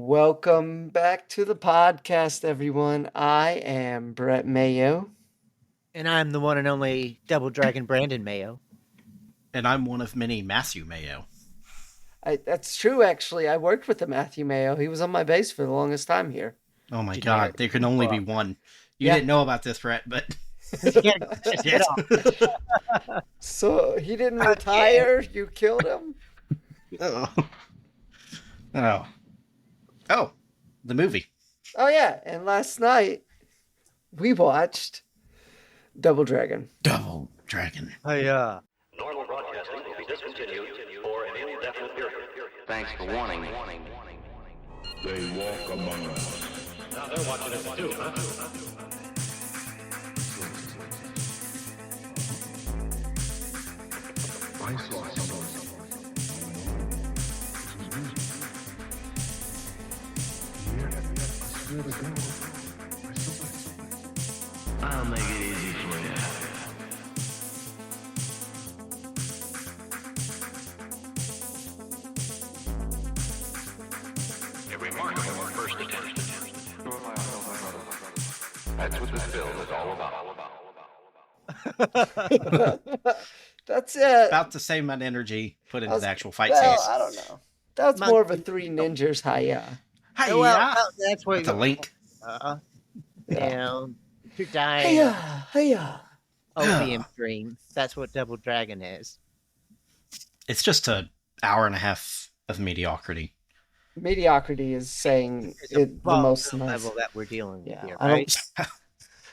Welcome back to the podcast, everyone. I am Brett Mayo. And I'm the one and only Double Dragon Brandon Mayo. And I'm one of many Matthew Mayo. That's true, actually. I worked with the Matthew Mayo. He was on my base for the longest time here. Oh my God, there can only be one. You didn't know about this, Brett, but... So he didn't retire? You killed him? Oh, the movie. Oh, yeah. And last night, we watched Double Dragon. Double Dragon. Oh, yeah. Normal broadcasting will be discontinued for an indefinite period. Thanks for warning. They walk among us. Now they're watching us too, huh? I saw someone. Here, I swear to God. I'll make it easy for you. A remarkable first attempt. That's what this film is all about. That's it. About the same amount of energy put into the actual fight Well, scenes. I don't know. That's more of a Three Ninjas hiya. Hi, That's what With a link. Down to dying. Hiya, hiya. Opium dream. That's what Double Dragon is. It's just an hour and a half of mediocrity. Mediocrity is saying it the most nice. level that we're dealing with Yeah, here, I don't-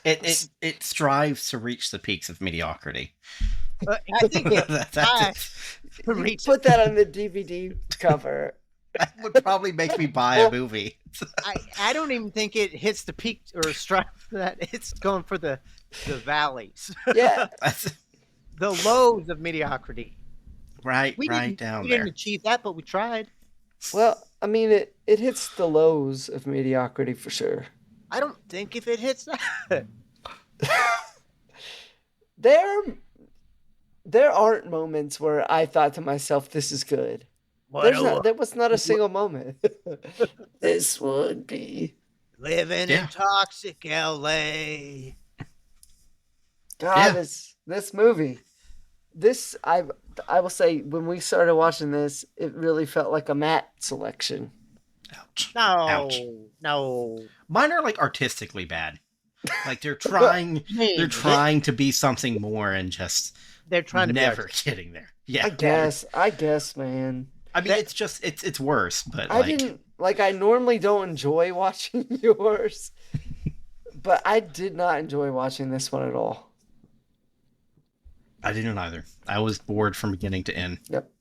right? It strives to reach the peaks of mediocrity. I think That's it. Put that on the DVD cover. That would probably make me buy a movie. I don't even think it hits the peak or strive for that. It's going for the valleys, Yeah, the lows of mediocrity. right We down didn't there. achieve that, but we tried. well, I mean, it hits the lows of mediocrity for sure. I don't think if it hits that. There aren't moments where I thought to myself, "This is good." There was not a single moment. This would be Living Yeah. in toxic LA. God. Yeah. This movie. This I will say when we started watching this, it really felt like a Matt selection. Ouch. No, Ouch. no. Mine are like artistically bad. Like they're trying to be something more and just They're trying to never be getting there. Yeah. I guess, man. I mean, it's just it's worse, but I didn't like. I normally don't enjoy watching yours, but I did not enjoy watching this one at all. I didn't either. I was bored from beginning to end. Yep.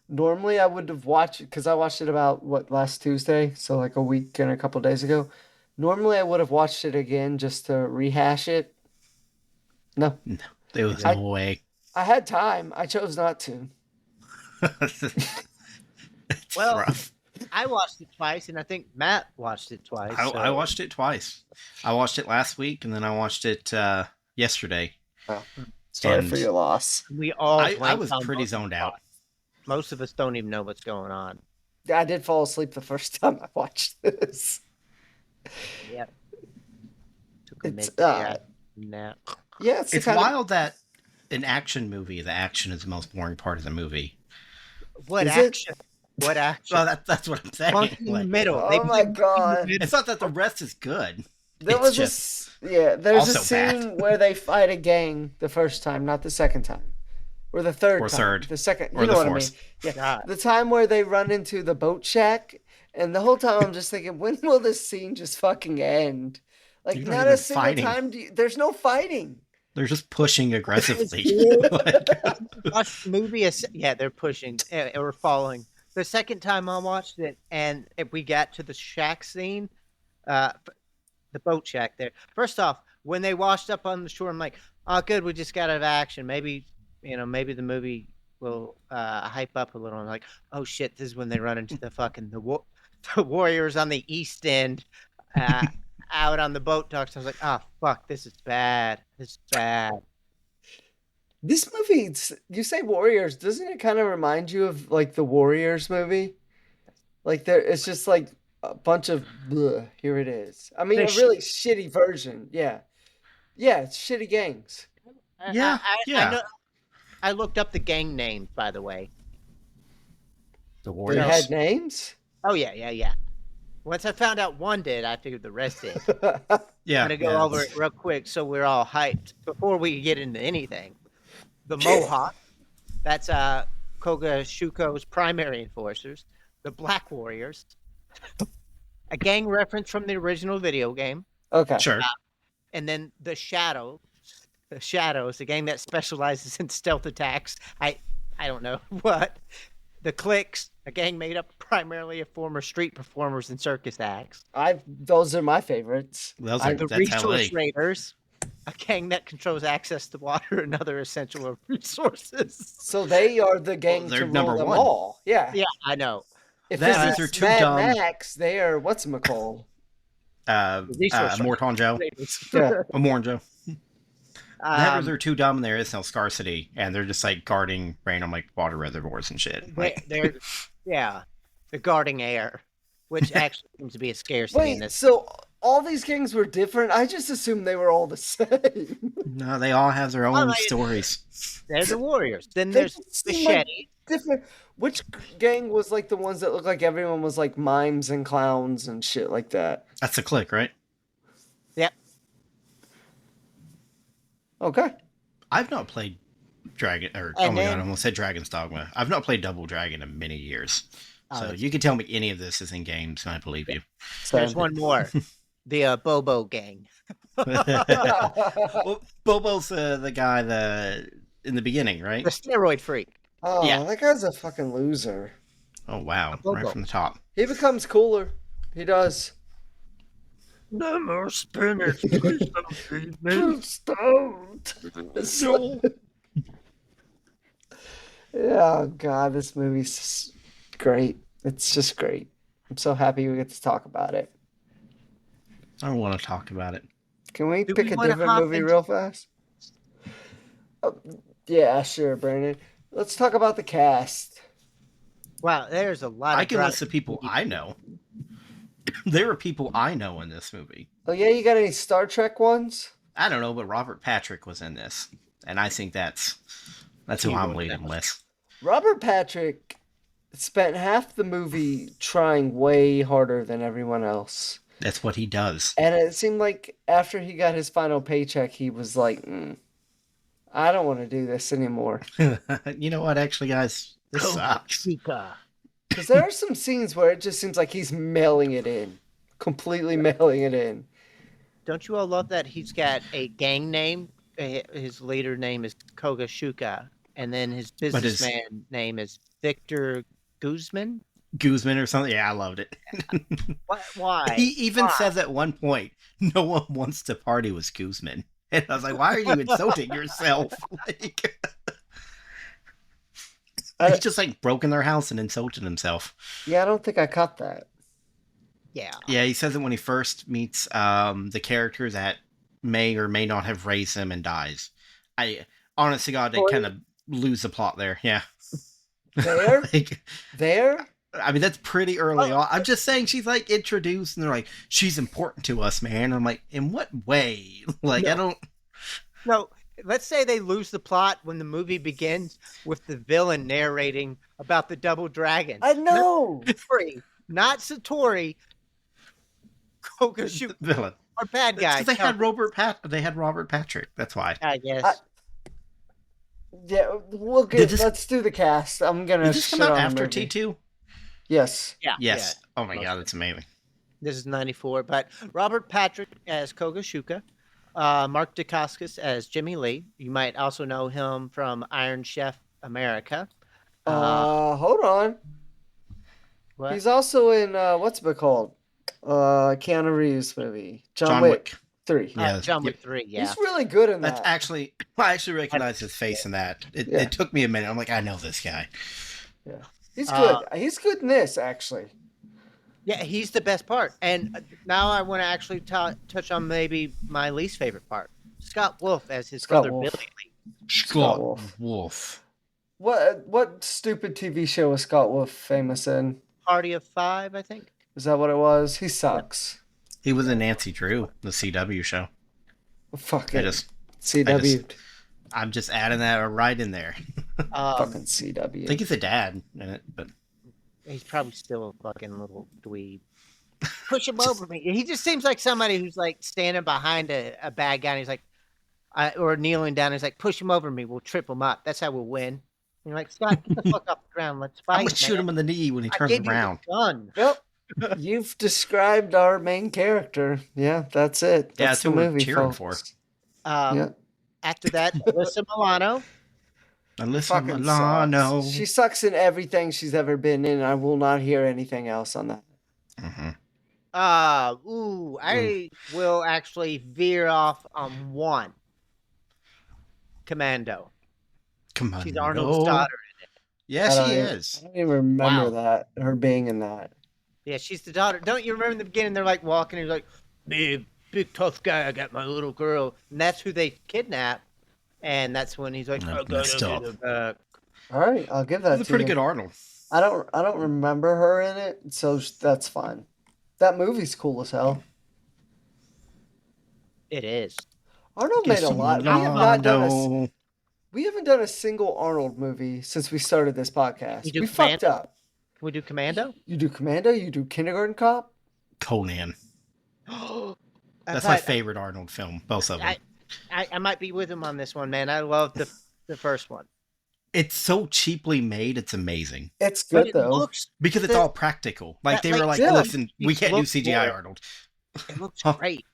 Normally, I would have watched because I watched it about last Tuesday, so like a week and a couple days ago. Normally, I would have watched it again just to rehash it. No, There was no way. I had time. I chose not to. It's Well, rough. I watched it twice, and I think Matt watched it twice. I watched it twice. I watched it last week, and then I watched it yesterday. Sorry And for your loss. We all. I blanked was on pretty both. zoned out. Most of us don't even know what's going on. I did fall asleep the first time I watched this. Yep. Took a It's, nap. Yeah, it's, the It's kind of- wild that an action movie, the action is the most boring part of the movie. What Is it? action? What action? Well, that's what I'm saying. Punk in the Like, middle. Oh They my put God. it's not that the rest is good. There It's was just there's a also bad. scene where they fight a gang the first time, not the second time. Or the third Or time. third. The second, Or you know the what fourth. I mean. Yeah. God. The time where they run into the boat shack, and the whole time I'm just thinking, when will this scene just fucking end? Like, You're not not a even single fighting. time there's no fighting. They're just pushing aggressively. Watch the movie. Yeah, they're pushing or following. The second time I watched it, and if we got to the shack scene, the boat shack there. First off, when they washed up on the shore, I'm like, oh, good, we just got out of action. Maybe the movie will hype up a little. I'm like, oh shit, this is when they run into the warriors on the east end, out on the boat docks. I was like, oh fuck, this is bad. This is bad. This movie, you say Warriors, doesn't it kind of remind you of like the Warriors movie? Like it's just like a bunch of bleh, here it is. I mean, They're a really shitty version. Yeah. Yeah, it's shitty gangs. Yeah, I yeah. know. I looked up the gang names, by the way. The They Warriors. had names? Oh yeah. Once I found out one did, I figured the rest did. Yeah. I'm gonna go over it real quick so we're all hyped before we get into anything. The Mohawk, that's Koga Shuko's primary enforcers. The Black Warriors, a gang reference from the original video game, Okay. Sure. and then the Shadows, a gang that specializes in stealth attacks. I don't know what. The Clicks, a gang made up primarily of former street performers and circus acts. Those are my favorites. Those are, The that's LA. Resource Raiders, a gang that controls access to water and other essential resources. So they are the gang they're to number rule them one. all. Yeah. Yeah, I know. If That this are is too Mad dumb. Max, they are whatchamacall. Resource Morton Joe. Raiders. Yeah. Morton Joe. That or Um, they're too dumb and there is no scarcity, and they're just like guarding random like water reservoirs and shit. Like, they're guarding air, which actually seems to be a scarcity in Wait, this. so all these gangs were different? I just assumed they were all the same. no, they all have their own like- stories. They're the Warriors. Then They there's just seem like Machete. different. Which gang was like the ones that looked like everyone was like mimes and clowns and shit like that? That's a click, right? Yep. Okay. I've not played Dragon, or And oh my god, then- I almost said Dragon's Dogma. I've not played Double Dragon in many years. Oh, So that's- you can tell me any of this is in games, and I believe you. There's one more. The Bobo gang. Well, Bobo's the guy in the beginning, right? The steroid freak. Oh, Yeah. that guy's a fucking loser. Oh wow, Bobo. right from the top. He becomes cooler. He does. No more spinach. Please don't feed Stoned. Yeah, God, this movie's great. It's just great. I'm so happy we get to talk about it. I don't want to talk about it. Can we Do pick we a wanna different hop movie into- real fast? Yeah, sure, Brandon. Let's talk about the cast. Wow, there's a lot of I can drama. list the people I know. There are people I know in this movie. Oh yeah, you got any Star Trek ones? I don't know, but Robert Patrick was in this, and I think that's who I'm leading with. Robert Patrick spent half the movie trying way harder than everyone else. That's what he does. And it seemed like after he got his final paycheck, he was like, I don't want to do this anymore. You know what, actually, guys, this sucks. Chica. Because there are some scenes where it just seems like he's mailing it in. Completely mailing it in. Don't you all love that he's got a gang name? His leader name is Koga Shuka, and then his businessman name is Victor Guzman. Guzman or something. Yeah, I loved it. Why? He even Why? says at one point, "No one wants to party with Guzman," and I was like, "Why are you insulting yourself?" Like, he's just like broken their house and insulted himself. Yeah, I don't think I caught that. Yeah. Yeah, he says it when he first meets the character that may or may not have raised him and dies. I honest to God, they kind of lose the plot there. Yeah. There? Like, There? I mean, that's pretty early on. I'm just saying she's like introduced and they're like, she's important to us, man. I'm like, in what way? Like, No. I don't. No, let's say they lose the plot when the movie begins with the villain narrating about the double dragon. I know. Not Satori. Koga Shuka, Villain. our bad guy. They had Robert Patrick. That's why. I guess. Yeah, we'll Did get. this- Let's do the cast. I'm gonna. Did this come shit out on the after movie. T2? Yes. Yeah. Yes. yeah. Oh my God, that's amazing. This is 94, but Robert Patrick as Koga Shuka, Mark Dacascos as Jimmy Lee. You might also know him from Iron Chef America. Hold on. What? He's also in what's it called? Keanu Reeves movie. John Wick 3. Yeah. John Wick Yep. 3, yeah. He's really good in That's that. actually, I actually recognize his face in that. Yeah. It took me a minute. I'm like, I know this guy. Yeah. He's good. He's good in this, actually. Yeah, he's the best part. And now I want to actually touch on maybe my least favorite part. Scott Wolf as his Scott brother Wolf. Billy Lee. Scott Wolf. Wolf. What stupid TV show was Scott Wolf famous in? Party of Five, I think. Is that what it was? He sucks. He was in Nancy Drew, the CW show. Fuck I it. just, CW. I'm just adding that right in there. Fucking I CW. think he's a dad in it, but He's probably still a fucking little dweeb. Push him over me. He just seems like somebody who's like standing behind a bad guy and he's like, or kneeling down and he's like, push him over me. We'll trip him up. That's how we'll win. And you're like, Scott, get the fuck off the ground. Let's fight. I'm going to shoot him in the knee when he I turns gave you the around. gun. Yep. You've described our main character. Yeah, that's it. Yeah, That's that's who we're cheering folks. for. After that, Alyssa Milano. Alyssa Fucking Milano. sucks. She sucks in everything she's ever been in. I will not hear anything else on that. Mm-hmm. I will actually veer off on one. Commando. Come on. She's Arnold's daughter. Yeah, she is. I don't even remember Wow. that, her being in that. Yeah, she's the daughter. Don't you remember in the beginning? They're like walking. He's like, big tough guy. I got my little girl, and that's who they kidnap. And that's when he's like, I got messed her up. in the back. All right, I'll give that That's a to pretty you. good Arnold. I don't remember her in it, so that's fine. That movie's cool as hell. It is. Arnold made a lot. Milano. We haven't done a single Arnold movie since we started this podcast. You do We fucked Commando? up. Can we do Commando? You do Commando, you do Kindergarten Cop. Conan. I That's my thought- favorite Arnold film. Both of them. I might be with him on this one, man. I love the first one. It's so cheaply made. It's amazing It's But good it though. looks because it's all practical. Like they were like, yeah, listen, we it can't do looks CGI more- Arnold. it looks Huh. great.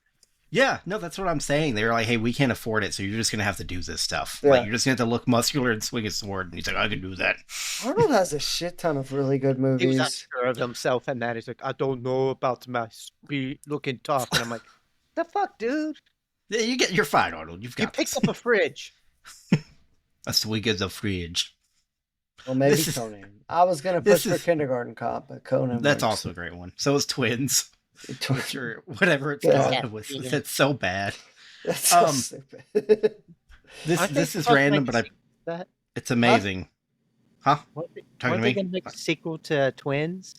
Yeah, no, that's what I'm saying. They were like, hey, we can't afford it, so you're just gonna have to do this stuff. Yeah. Like you're just gonna have to look muscular and swing a sword. And he's like, I can do that. Arnold has a shit ton of really good He was movies. unsure of himself and that. He's like, I don't know about my speed looking tough. And I'm like, the fuck, dude? Yeah, you're fine, Arnold. You've You got picked this. up a fridge. That's we get the fridge. Well, maybe This is- Conan. I was gonna this push for is- Kindergarten Cop, but Conan. That's works. also a great one. So is Twins. Or whatever it's Yeah. called. It's so bad. That's so Um, stupid. This Aren't they is supposed to random, make but a sequel to that? it's amazing. Huh? Weren't they Talking to they me? going to make a sequel to Twins?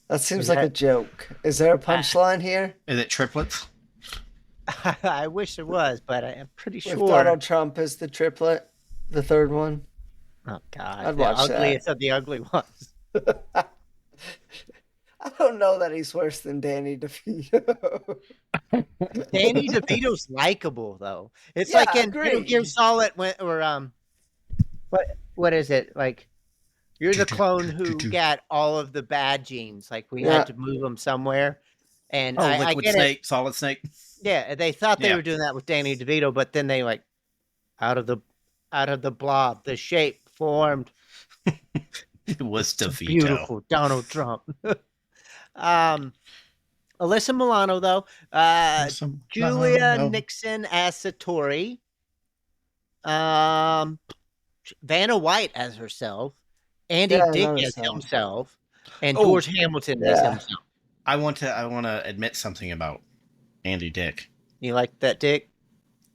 That seems Is like a that- joke. Is there a punchline here? Is it triplets? I wish there was, but I'm pretty With sure. Donald Trump as the triplet, the third one. Oh, God. I'd the watch that. ugliest of the ugly ones. I don't know that he's worse than Danny DeVito. Danny DeVito's likable, though. It's Yeah, like in Metal agreed. Gear Solid, what is it? Like, you're the clone who got all of the bad genes. Like, we Yeah. had to move them somewhere. And Oh, I liquid get it. snake, solid snake. Yeah, they thought they Yeah. were doing that with Danny DeVito, but then they like out of the blob, the shape formed. It was DeVito. Beautiful Donald Trump. Alyssa Milano, though. Julia No. Nixon as Satori. Vanna White as herself. Andy Yeah, I Dick noticed as that. himself. And Oh, George Hamilton as yeah. himself. I want to admit something about Andy Dick. You like that, Dick?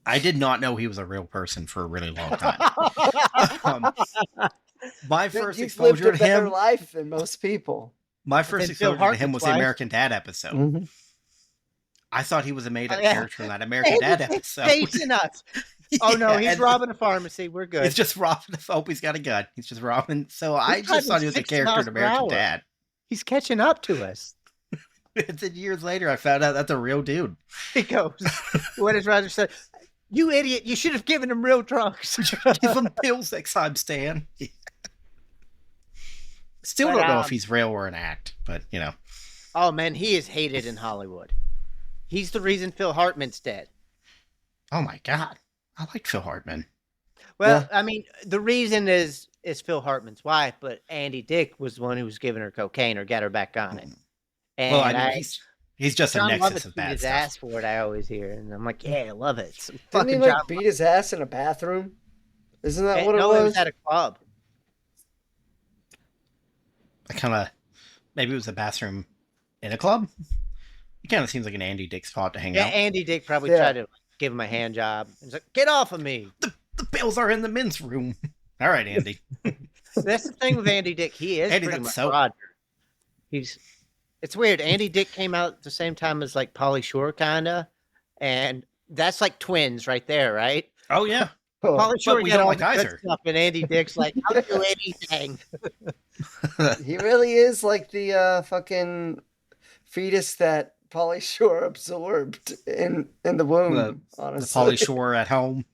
I did not know he was a real person for a really long time. My first You've lived exposure a to better him, life than most people. my first Than Phil exposure to him Hartman's was the wife. American Dad episode. Mm-hmm. I thought he was a made-up Oh, yeah. character in that American Dad Andy episode. Dick's facing us. Oh no, Yeah, he's and robbing a pharmacy. We're good. It's just robbing. Oh, he's got a gun. He's just robbing. So I driving just thought he was a 60 character miles in per American hour. Dad. He's catching up to us. And then years later, I found out that's a real dude. He goes, what does Roger say? You idiot, you should have given him real drugs. Give him pills next time, Stan. Still But, don't know if he's real or an act, but you know. Oh man, he is hated in Hollywood. He's the reason Phil Hartman's dead. Oh my God, I liked Phil Hartman. Well, I mean, the reason is Phil Hartman's wife, but Andy Dick was the one who was giving her cocaine or got her back on it. And Well, I mean, he's just a John nexus Lovett of beat bad his stuff. ass for it. I always hear, and I'm like, yeah, I love it. It's Didn't he fucking like John beat his ass in a bathroom? Isn't that Lovett. what it No, was? it was at a club. I kind of maybe it was a bathroom in a club. It kind of seems like an Andy Dick spot to hang Yeah, out. Andy Dick probably Yeah. tried to give him a hand job. He's like, get off of me. The pills are in the men's room. All right, Andy. That's the thing with Andy Dick. He is Andy, pretty that's much so- Roger. It's weird. Andy Dick came out at the same time as like Pauly Shore, kinda, and that's like twins right there, right? Oh yeah, Oh, Pauly Shore we got don't all like the good either. stuff, and Andy Dick's like, "I'll do anything." he really is like the fucking fetus that Polly Shore absorbed in the womb. the Honestly, Pauly Shore at home.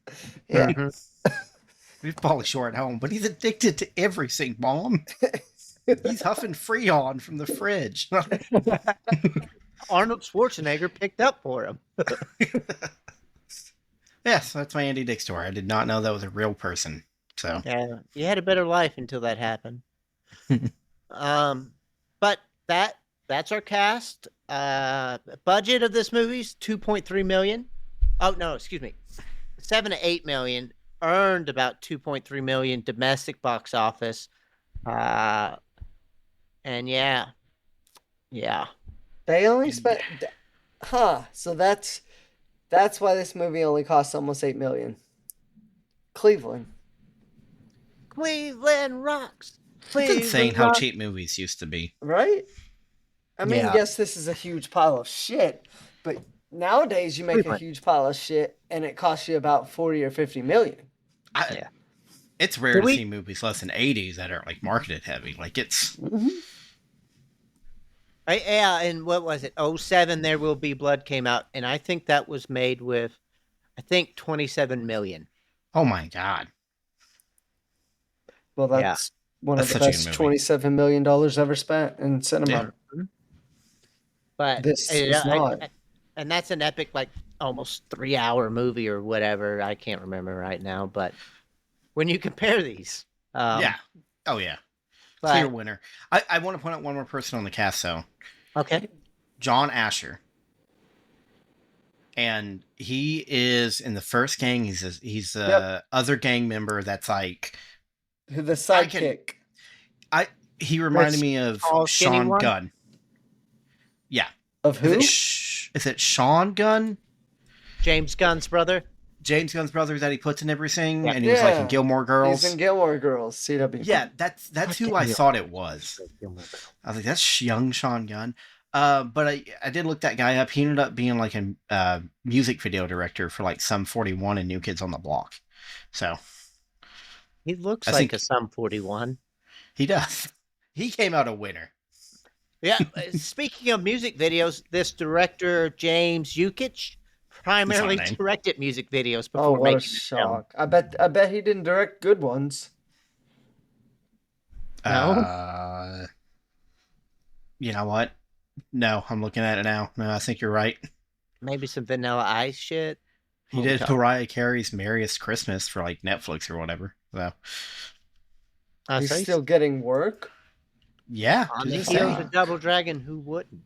Yeah. Mhm. We've Pauly Shore at home, but he's addicted to everything, Mom. He's huffing Freon from the fridge. Arnold Schwarzenegger picked up for him. Yes, that's my Andy Dick story. I did not know that was a real person. So Yeah, you had a better life until that happened. But that's our cast. Budget of this movie's $2.3 million. Oh no, excuse me, 7 to 8 million. Earned about 2.3 million domestic box office. And yeah. They only spent, So that's why this movie only cost almost $8 million. Cleveland, Cleveland rocks. it's insane how rocks. cheap movies used to be. right? I mean, Yeah. yes, this is a huge pile of shit, but nowadays you make a Cleveland. huge pile of shit and it costs you about 40 or 50 million. Yeah. It's rare Do to we- see movies less than 80s that are like marketed heavy. Like it's Yeah, and what was it? 07 There Will Be Blood came out, and I think that was made with, I think, 27 million. oh my god. Well, that's one of That's the such a good best movie. $27 million ever spent in cinema. Yeah. But This is not. and that's an epic, like almost 3-hour movie or whatever. I can't remember right now, but when you compare these, Yeah. Oh yeah. but- Clear winner. I want to point out one more person on the cast though. okay, John Asher. And he is in the first gang. He's a Yep. other gang member that's like The I can- sidekick. he reminded That's me of tall, skinny Sean one? Gunn. Yeah. Of who? Is it Sean Gunn? James Gunn's brother. James Gunn's brother that he puts in everything, Yeah. and he was like in Yeah. Gilmore Girls. He's in Gilmore Girls, CW. Yeah, that's who I thought it was. I was like, that's young Sean Gunn. But I did look that guy up. He ended up being like a music video director for like Sum 41 and New Kids on the Block. So He looks I like think- a Sum 41. he does. He came out a winner. Yeah. Speaking of music videos, this director James Yukich primarily name. directed music videos Oh, before what a making the film. shock! I bet he didn't direct good ones. No? You know what? No, I'm looking at it now. No, I think you're right. Maybe some Vanilla Ice shit. He did Mariah Carey's "Merriest Christmas" for like Netflix or whatever. So He's so still getting work. yeah, on the just heels saying. of Double Dragon. Who wouldn't?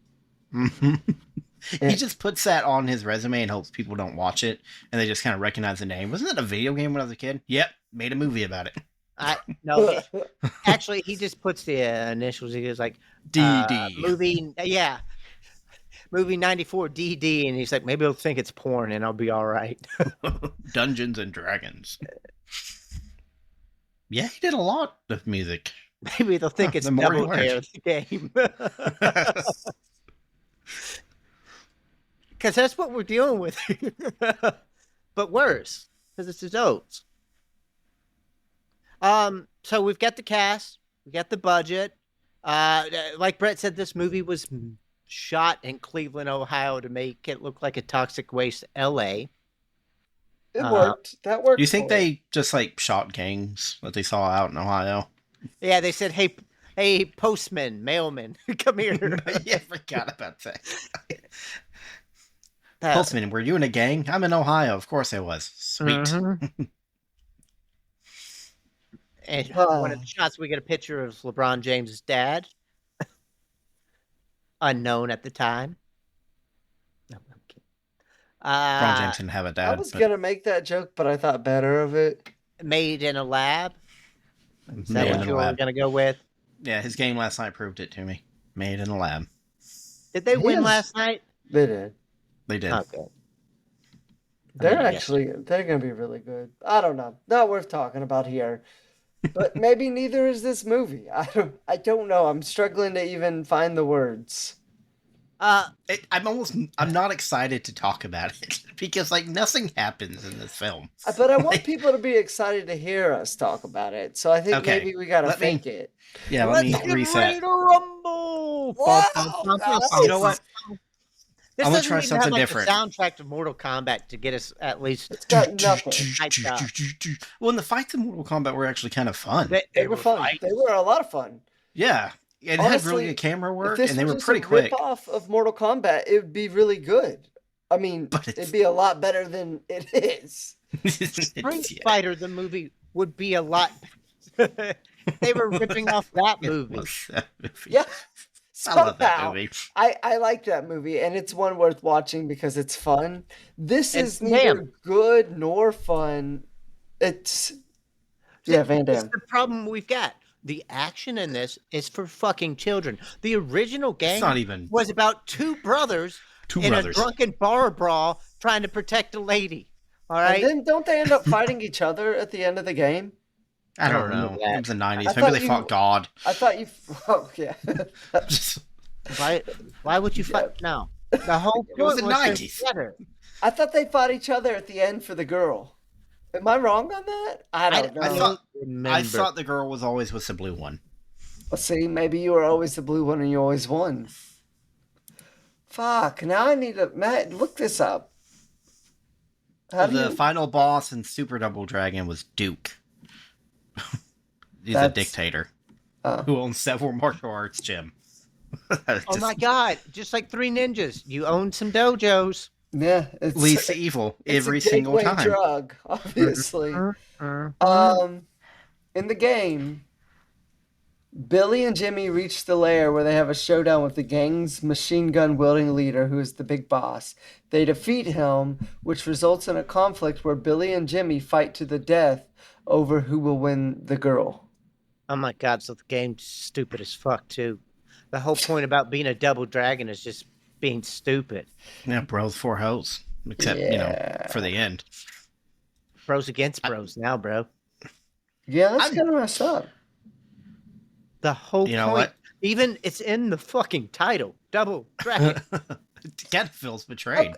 Mhm. Yeah. He just puts that on his resume and hopes people don't watch it and they just kind of recognize the name. Wasn't that a video game when I was a kid? Yep, made a movie about it. No, actually, he just puts the initials. He goes like DD. movie 94 DD, and he's like, maybe he'll think it's porn, and I'll be all right. Dungeons and Dragons. Yeah, he did a lot of music. Maybe they'll think it's the more you Double Dare learn. the game. Because that's what we're dealing with. But worse, because it's adults. So we've got the cast, we got the budget. Like Brett said, this movie was shot in Cleveland, Ohio, to make it look like a toxic waste LA. It worked. That worked. Do you think for it. they just like shot gangs that they saw out in Ohio? Yeah, they said, hey, postman, mailman, come here. Yeah, I forgot about that. Uh, Postman, were you in a gang? I'm in Ohio. Of course I was. Sweet. Mhm. And one of the shots, we get a picture of LeBron James' dad, unknown at the time. No, I'm kidding. LeBron James didn't have a I dad. was but- gonna make that joke, but I thought better of it. Made in a lab. Is that Made what in you a were lab. going to go with? Yeah, his game last night proved it to me. Made in a lab. Did they win Yes. last night? They did. They did. Okay. They're Yeah. actually they're gonna be really good. I don't know. Not worth talking about here. But maybe neither is this movie. I don't know. I'm struggling to even find the words. I'm not excited to talk about it because like nothing happens in this film. But I want people to be excited to hear us talk about it. So I think Okay, maybe we gotta let me- fake it. Yeah, let me Let's get reset. ready to rumble. Whoa, guys. You know what? This I'm gonna doesn't try even something have, like, different. The soundtrack to Mortal Kombat to get us at least. It's got nothing. Well, and the fights in Mortal Kombat were actually kind of fun. They were fun. fights. They were a lot of fun. Yeah, it had Honestly, really good camera If work, this and they was were just pretty a quick. rip-off of Mortal Kombat, it would be really good. I mean, But it's- it'd be a lot better than it is. Street Yeah, Fighter, the movie, would be a lot. They were ripping off that it movie. was that movie. Yeah. I love that Somehow, movie. I like that movie, and it's one worth watching because it's fun. This And is Van neither Damme. good nor fun. It's Van That's Damme. the problem we've got. The action in this is for fucking children. The original It's game not even was about two brothers two in brothers. a drunken bar brawl trying to protect a lady. All right. And then don't they end up fighting each other at the end of the game? I don't remember know. that. It was the 90s. I Maybe thought they you- fought God. I thought you. Oh yeah. Just- Why would you fight? No. The whole It was point the was they're 90s. together. I thought they fought each other at the end for the girl. Am I wrong on that? I don't know. I thought- Remember. I thought the girl was always with the blue one. Well, see, maybe you were always the blue one and you always won. Fuck! Now I need to Matt look this up. How do The you? final boss in Super Double Dragon was Duke. He's a That's- dictator Oh. who owns several martial arts gym. Oh my god! Just like Three Ninjas, you own some dojos. Yeah, it's Leads to evil it's every a single gateway time. drug, obviously. In the game, Billy and Jimmy reach the lair where they have a showdown with the gang's machine gun wielding leader, who is the big boss. They defeat him, which results in a conflict where Billy and Jimmy fight to the death over who will win the girl. Oh my god! So the game's stupid as fuck too. The whole point about being a double dragon is just being stupid. Yeah, bros for hoes. Except, for the end. Bros against bros now, bro. Yeah, that's kind of messed up. The whole You know point. what? Even it's in the fucking title. Double dragon. Cat feels betrayed.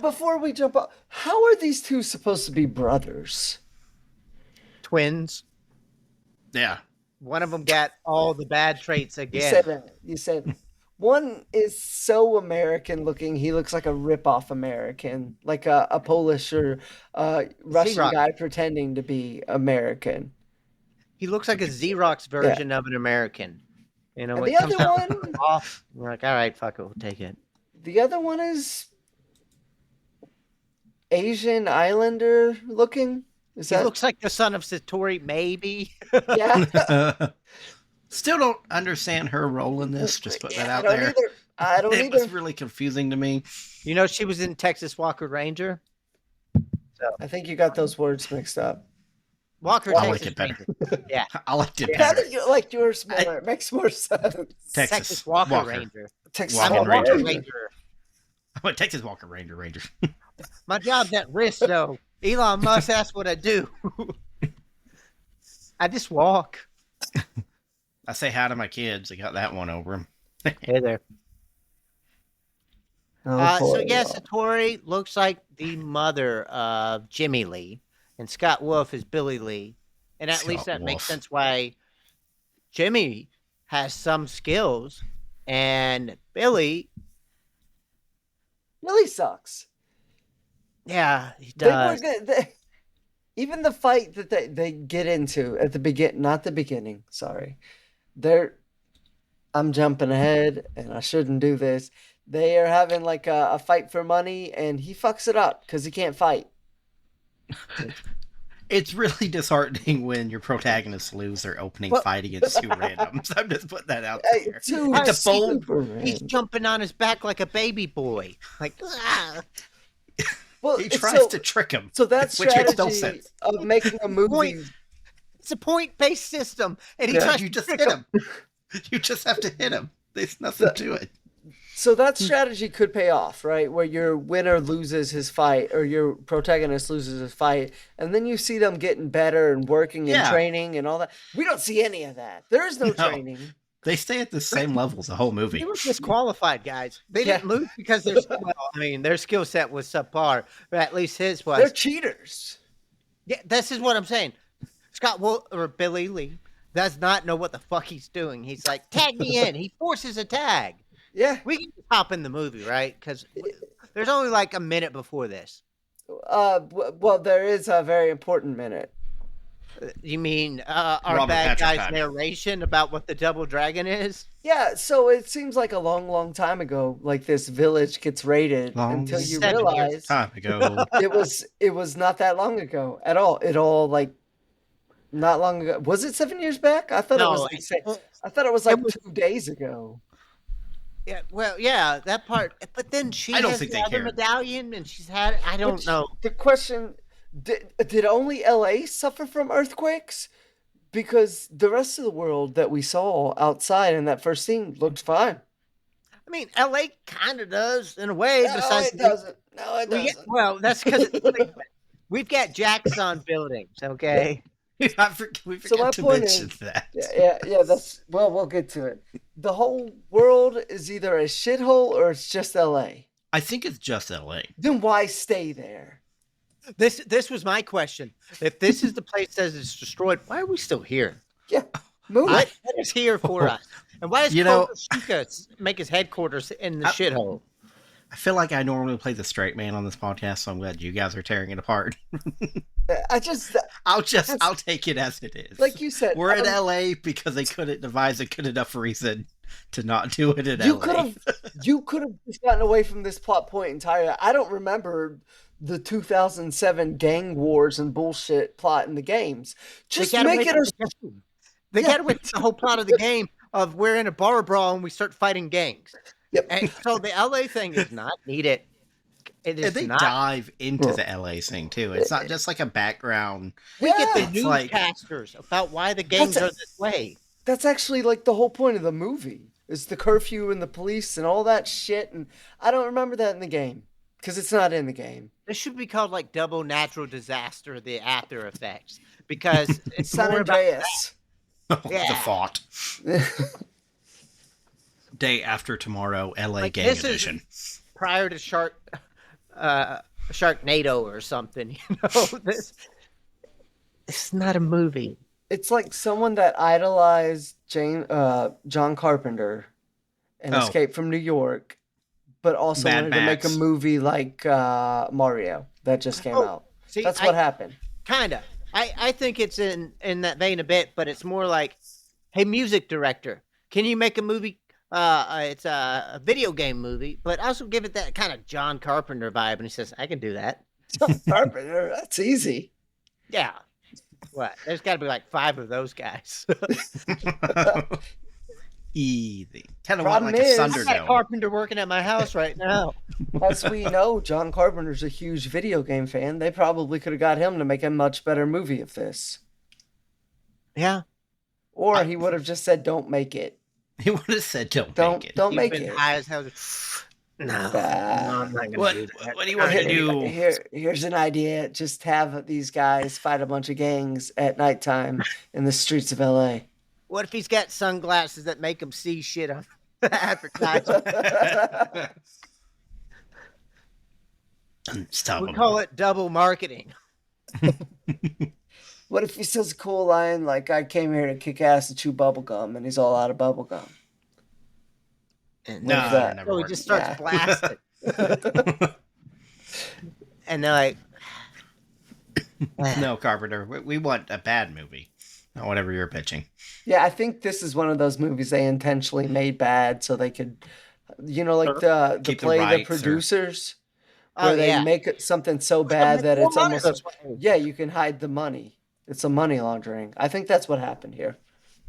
Before we jump up, how are these two supposed to be brothers? Twins. Yeah. One of them got all the bad traits You again. said that. You said one is so American looking. He looks like a rip-off American, like a Polish or Russian Z-Rock. guy pretending to be American. He looks like a Xerox version of an American. You know, And when the it comes other out one, off, we're like, all right, fuck it, we'll take it. the other one is Asian Islander looking. Is He that looks like the son of Satori, maybe. yeah? Still don't understand her role in this. Just put that Yeah, out I don't there. either. I don't It either. was really confusing to me. You know, she was in Texas Walker Ranger. I think you got those words mixed up. Walker I Texas like it better. Ranger. Yeah, I liked it Now better. that you like yours more, it makes more sense. Texas Walker, Walker. Ranger. Texas Walker I'm a Walker Walker Ranger. Ranger. I went Texas Walker Ranger. My job's at risk, though. Elon Musk asked what I do. I just walk. I say hi to my kids. I got that one over them. Hey there. Oh, So boy. yeah, Satori looks like the mother of Jimmy Lee, and Scott Wolf is Billy Lee, and at least Scott that makes Wolf. sense why Jimmy has some skills, and Billy, Really sucks. yeah, he They were does. good. Even the fight that they get into at the not the beginning, sorry. I'm jumping ahead and I shouldn't do this. They are having like a fight for money and he fucks it up because he can't fight. It's really disheartening when your protagonists lose their opening Well- fight against two randoms. I'm just putting that out Hey, there. two It's a bold. He's jumping on his back like a baby boy. Like, ah. Well, He it's tries to trick him. so that which makes no strategy sense. of making a movie. Point. It's a point-based system, and he Yeah, tries You to just trick hit him. him. You just have to hit him. There's nothing to it. So that strategy could pay off, right? Where your winner loses his fight or your protagonist loses his fight, and then you see them getting better and working and Yeah. training and all that. We don't see any of that. There is no No. training. They stay at the same levels the whole movie. They were disqualified, guys. They Yeah. didn't lose because their skill set was subpar, but at least his was. They're cheaters. Yeah, this is what I'm saying. or Billy Lee does not know what the fuck he's doing. He's like, tag me in. He forces a tag. Yeah. We can just hop in the movie, right? Because there's only like a minute before this. Well, there is a very important minute. You mean our Robert bad Patrick guy's time. narration about what the double dragon is? Yeah, so it seems like a long, long time ago, like this village gets raided until you 7 years. realize Time ago. it was not that long ago at all. It all like not long ago. Was it 7 years back? I thought it was No, like I thought it was like it was- 2 days ago. Yeah, well, yeah, that part. But then she I don't has think the they other cared. medallion, and she's had. I don't Which- know. The question: did only LA suffer from earthquakes? Because the rest of the world that we saw outside in that first scene looked fine. I mean, LA kind of does in a way. No, besides it doesn't. No, it we doesn't. well, that's because we've got jacks on buildings. Okay. we forgot So my to point mention is- that. Yeah. That's well, we'll get to it. The whole world is either a shithole or it's just LA. I think it's just LA. Then why stay there? This was my question. If this is the place that is destroyed, why are we still here? Yeah, move What it. is here for us? And why does You know- Kokosuka make his headquarters in the shithole? I feel like I normally play the straight man on this podcast, so I'm glad you guys are tearing it apart. I just I'll take it as it is. like you said. We're in I don't- LA because they couldn't devise a good enough reason to not do it in You LA. could have just gotten away from this plot point entirely. I don't remember the 2007 gang wars and bullshit plot in the games. Just make it a They Yeah. got away with the whole plot of the game of we're in a bar brawl and we start fighting gangs. Yep. And so the LA thing is not needed. It is And they not. dive into the LA thing too. It's not just like a background. We get the Yeah, it's like- newscasters about why the gangs That's are this way. That's actually like the whole point of the movie. Is the curfew and the police and all that shit, and I don't remember that in the game because it's not in the game. This should be called like double natural disaster, the after effects, because it's San more about Andreas. The Yeah. thought. Day after tomorrow, LA Like, gang this is- edition. prior to Sharknado or something. You know, it's not a movie. It's like someone that idolized John Carpenter and Oh. Escape from New York, but also Mad wanted to make a Max. movie like Mario that just came out. See, That's what happened. Kinda. I think it's in that vein a bit, but it's more like, hey, music director, can you make a movie? It's a video game movie, but also give it that kind of John Carpenter vibe. And he says, I can do that. John Carpenter, that's easy. Yeah. What? There's got to be like 5 of those guys. Easy. Kind of want Problem like a is- I got a Thunderdome. carpenter working at my house right now. As we know, John Carpenter's a huge video game fan. They probably could have got him to make a much better movie of this. Yeah. Or he would have just said, don't make it. He would have said, "Don't Don't make it." don't You've make been it. high as hell. No, I'm not gonna What? do that. What do you want to do? Here's an idea. Just have these guys fight a bunch of gangs at nighttime in the streets of LA. What if he's got sunglasses that make him see shit on advertising? Stop We him. call it double marketing. What if he says a cool line like, I came here to kick ass and chew bubblegum, and he's all out of bubblegum? And No, What is that? never so he worked. just starts Yeah. blasting. And they're like, No, Carpenter. We want a bad movie, not whatever you're pitching. Yeah, I think this is one of those movies they intentionally made bad so they could, like the Keep the play The rights or- Producers, where oh, they yeah. make it something so bad that More it's money almost, this way. yeah, you can hide the money. It's a money laundering. I think that's what happened here.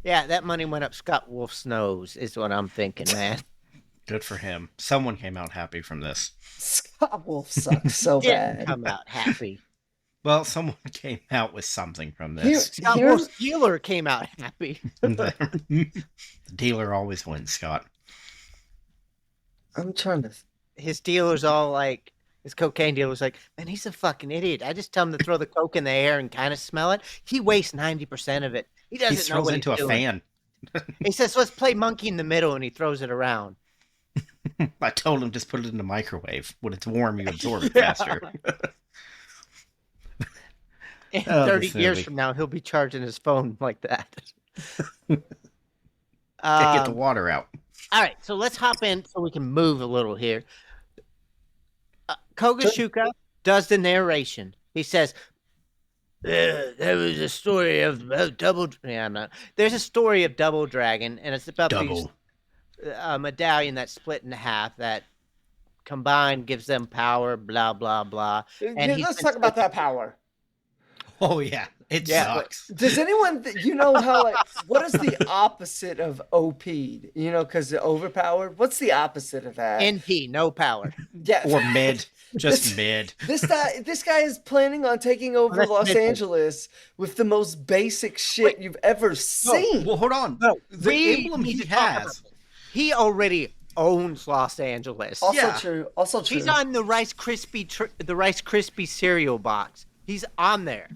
Yeah, that money went up Scott Wolf's nose, is what I'm thinking, man. Good for him. Someone came out happy from this. Scott Wolf sucks so Didn't bad. come out happy. Well, someone came out with something from Here- this. Scott Here's- Wolf's dealer came out happy. The dealer always wins, Scott. I'm trying to. His dealer's all like, his cocaine dealer's like, man, he's a fucking idiot. I just tell him to throw the coke in the air and kind of smell it. He wastes 90% of it. He He doesn't know throws what into he's a doing. fan. He says, let's play monkey in the middle, and he throws it around. I told him just put it in the microwave. When it's warm, you absorb it faster. In Oh, 30 this years movie. from now, he'll be charging his phone like that. Can't get the water out. All right, so let's hop in so we can move a little here. Kogashuka does the narration. He says, there was a story of Double... Yeah, I'm not. There's a story of Double Dragon, and it's about these medallion that's split in half that combined gives them power, blah, blah, blah. And Yeah, let's talk about that power. Oh, yeah. It Yeah, sucks. Does anyone, you know how, like, what is the opposite of OP'd? You know, because overpowered? What's the opposite of that? NP, no power. Yeah. Or mid. Just mid. This guy is planning on taking over that's Los mid. Angeles with the most basic shit you've ever seen. Well, hold on. No, The we emblem need he to talk about has. this. He already owns Los Angeles. Also yeah. true. Also true. He's on the Rice Krispie cereal box. He's on there.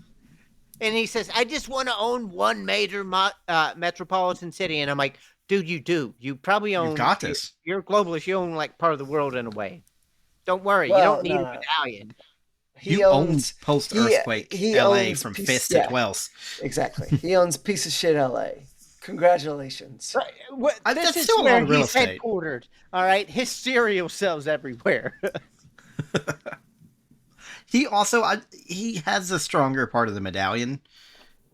And he says, I just want to own one major metropolitan city. And I'm like, dude, you do. You probably own... You've got this. You're a globalist. You own, like, part of the world in a way. Don't worry. Well, you don't need no. a medallion. You own post-earthquake he LA owns from piece- fist yeah. to twelfth. Exactly. He owns piece of shit LA. Congratulations. This That's is still a where lot of real he's estate. headquartered. All right? His cereal sells everywhere. He also he has a stronger part of the medallion,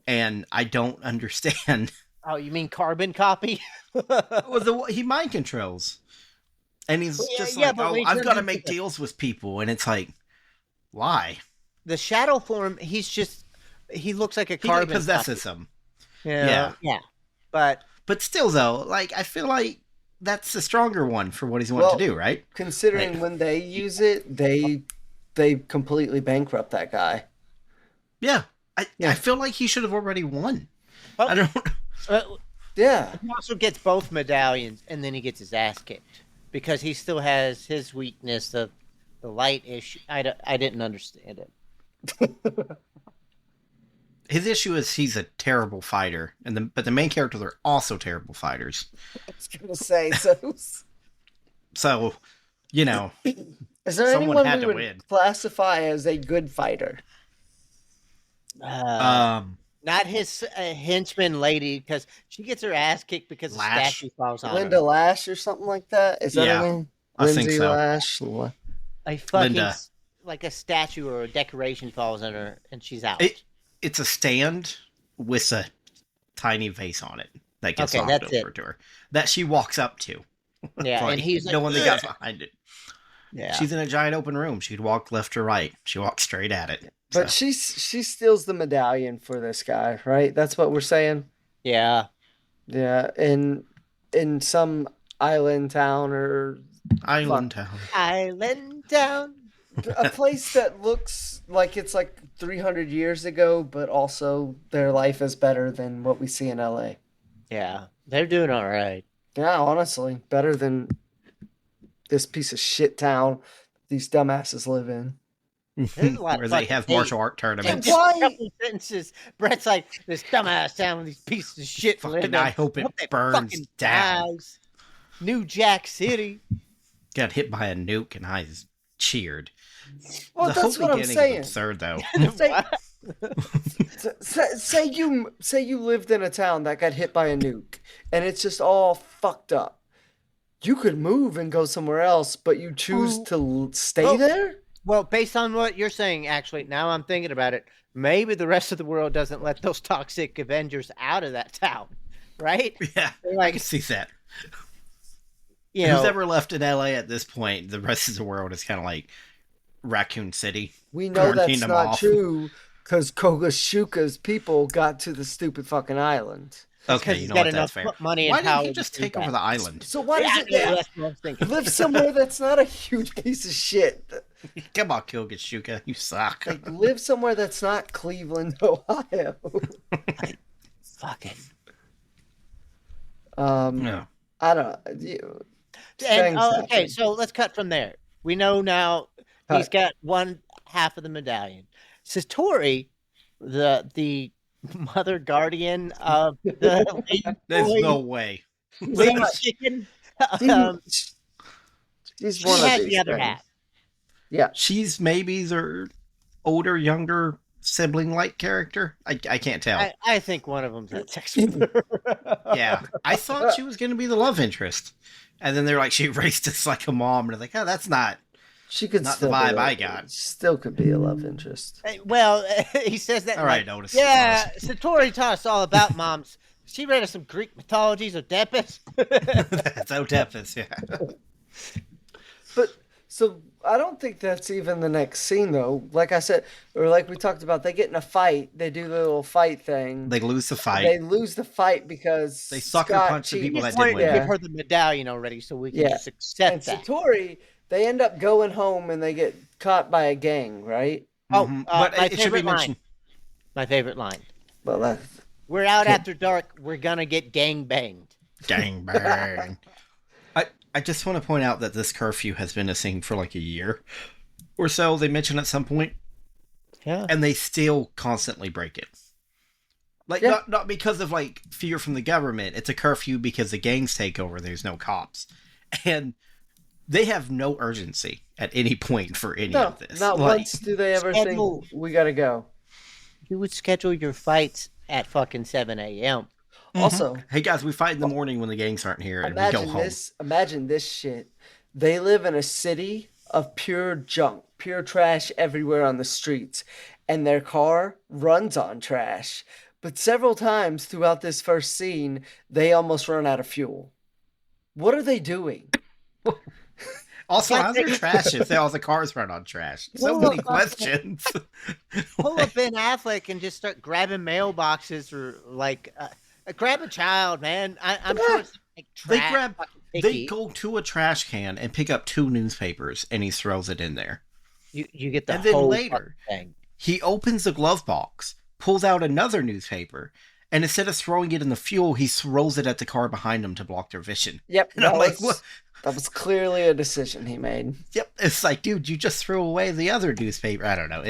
and I don't understand. Oh, you mean carbon copy? Well, he mind controls, and he's Well, just yeah, like, but "Oh, when he I've turns got to into make the- deals with people," and it's like, why? The shadow form, he looks like a He like carbon possesses him, copy. Yeah. But but still, though, like I feel like that's the stronger one for what he's wanting Well, to do, right? Considering Like- when they use it, they completely bankrupt that guy. Yeah, I feel like he should have already won. Oh. I don't. Yeah. he also gets both medallions, and then he gets his ass kicked because he still has his weakness of the light issue. I didn't understand it. His issue is he's a terrible fighter, but the main characters are also terrible fighters. I was gonna say, so So, you know, is there Someone anyone had we to would win. classify as a good fighter? Not his henchman lady, because she gets her ass kicked because the Lash. statue falls on Linda her. Lash or something like that? Is that Yeah, her name? I think Lindsay so. Lash. A fucking Linda. like a statue or a decoration falls on her, and she's out. It's a stand with a tiny vase on it that gets Okay, knocked that's over to her that she walks up to. Yeah, Like, and he's no like, one that got behind it. yeah. She's in a giant open room. She'd walk left or right. She walks straight at it. But So, she steals the medallion for this guy, right? That's what we're saying. Yeah. Yeah, in some island town or Island Town. Island down. a place that looks like it's like 300 years ago, but also their life is better than what we see in LA. Yeah, they're doing all right. Yeah, honestly, better than this piece of shit town these dumbasses live in. There's a lot Where of they fucking have hate. martial art tournaments. Why- Couple sentences. Brett's like, this dumbass town with these pieces of shit. Fucking, live in. I hope it they burns fucking down. dies. New Jack City. Got hit by a nuke and I cheered. Well, The that's whole what I'm beginning saying. is absurd, though. Say you lived in a town that got hit by a nuke and it's just all fucked up. You could move and go somewhere else, but you choose to stay Oh. there? Well, based on what you're saying, actually, now I'm thinking about it. Maybe the rest of the world doesn't let those toxic Avengers out of that town, right? Yeah, They're I like, can see that. you Who's know, ever left in LA at this point, the rest of the world is kind of like Raccoon City. We know Quarantine that's them not off. true because Kogashuka's people got to the stupid fucking island. Okay, he's you know got what? That's enough fair. money and Why didn't power he to just do take over that. the island? So why does it that's what I was thinking. live somewhere that's not a huge piece of shit? Come on, Kilgashuka, you suck. Like, live somewhere that's not Cleveland, Ohio. Fucking. No. I don't. And Things okay, happen. so let's cut from there. We know now he's got one half of the medallion. Satori, the mother guardian of the There's boy, no way. lead chicken. She- Um, She's she one of has these the other things. half. Yeah. She's maybe their older, younger sibling-like character. I can't tell. I think one of them's had sex with her. Yeah, I thought she was going to be the love interest, and then they're like, she raised us like a mom, and they're like, oh, that's not. She could Not still the be vibe a- I got. Still could be a love interest. Well, he says that. All right, Otis. Yeah, Satori taught us all about moms. She read us some Greek mythologies, Oedipus. That's Oedipus, yeah. But so I don't think that's even the next scene though. Like I said, or like we talked about, they get in a fight. They do the little fight thing. They lose the fight. They lose the fight because They sucker Scott punch the cheated. people Just that did wanted to win. give her the medallion already, so we can Yeah. just accept And that. Satori, they end up going home and they get caught by a gang, right? Oh, But my it should be favorite line. mentioned. My favorite line. Well, that We're out after dark. We're gonna get gang banged. Gang bang. I just want to point out that this curfew has been a thing for like a year or so. They mentioned at some point, Yeah. and they still constantly break it. Like Yeah. not because of like fear from the government. It's a curfew because the gangs take over. There's no cops, and they have no urgency at any point for any no, of this. not Like, once do they ever schedule- think we gotta go. You would schedule your fights at fucking 7 a.m. Also, hey guys, we fight in the morning when the gangs aren't here, and we go imagine home. this. Imagine this shit. They live in a city of pure junk, pure trash everywhere on the streets, and their car runs on trash. But several times throughout this first scene, they almost run out of fuel. What are they doing? Also, Like how's they- their trash if all the cars run on trash? So many questions. Pull up Ben Affleck and just start grabbing mailboxes or like grab a child, man. I'm sure it's like They trash, grab- fucking They picky. go to a trash can and pick up 2 newspapers, and he throws it in there. You get the And then whole later- fucking thing. He opens the glove box, pulls out another newspaper, and instead of throwing it in the fuel, he throws it at the car behind him to block their vision. Yep, And I'm like, was, what? that was clearly a decision he made. Yep, it's like, dude, you just threw away the other newspaper. I don't know.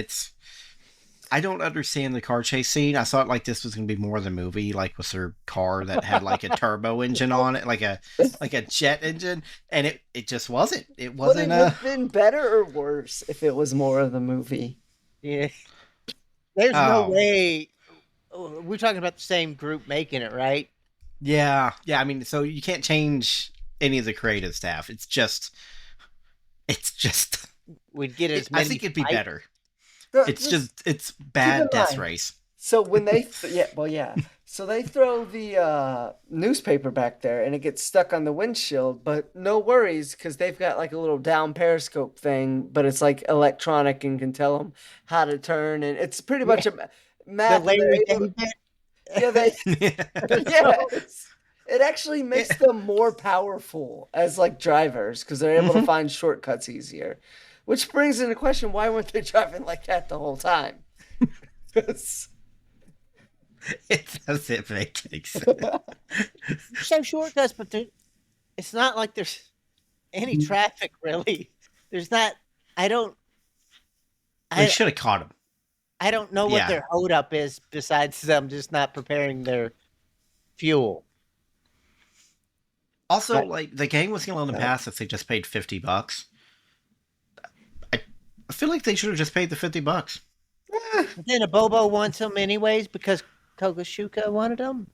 I don't understand the car chase scene. I thought like this was gonna be more of the movie, like with their car that had like a turbo engine on it, like a jet engine, and it just wasn't. It Would wasn't it have been better or worse if it was more of the movie? Yeah. There's no Oh. way. We're talking about the same group making it, right? Yeah. I mean, so you can't change any of the creative staff. It's just We'd get as many. I think it'd be fights. better. It's bad in death mind. race. So when they so they throw the newspaper back there and it gets stuck on the windshield, but no worries because they've got like a little down periscope thing, but it's like electronic and can tell them how to turn, and it's pretty much a The map. and they're Larry able- David. yeah, yes. It actually makes them more powerful as like drivers because they're able to find shortcuts easier. Which brings into question, why weren't they driving like that the whole time? 'Cause- It doesn't make any sense. There's no shortcuts, but it's not like there's any traffic really. There's not. I don't. They should have caught him. I don't know what Yeah. their hold up is besides them just not preparing their fuel. Also, Right. like the gang was gonna let them pass if they just paid $50. I feel like they should have just paid the $50. But then a Bobo wants them anyways because Kogashuka wanted them.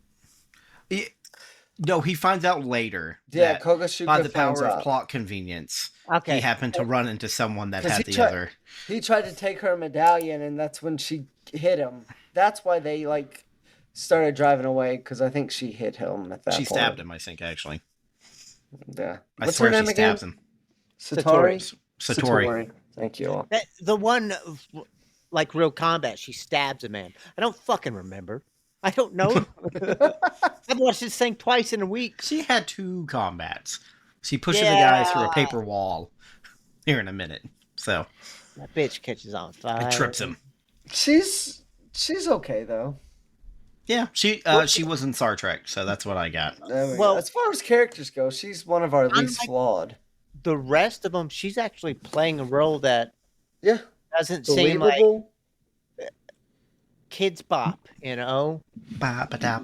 No, he finds out later. Yeah, that Kogashuka by the finds power of out. plot convenience, Okay. he happened to run into someone that 'Cause had he the tried- other. He tried to take her medallion, and that's when she hit him. That's why they like started driving away because I think she hit him at that She point. stabbed him, I think. Actually, Yeah. I What's swear her name she again? stabs him. Satori. Satori. Thank you. The one like real combat, she stabs a man. I don't fucking remember. I don't know. I've watched this thing twice in a week. She had 2 combats. She pushes a guy through a Yeah. paper wall here in a minute. So That bitch catches on fire. it trips him. She's okay though. Yeah, she was in Star Trek, so that's what I got. There we go. Well- As far as characters go, she's one of our least Unlike- flawed. The rest of them, she's actually playing a role that Yeah, doesn't seem like believable. kids bop, you know? Ba-ba-da.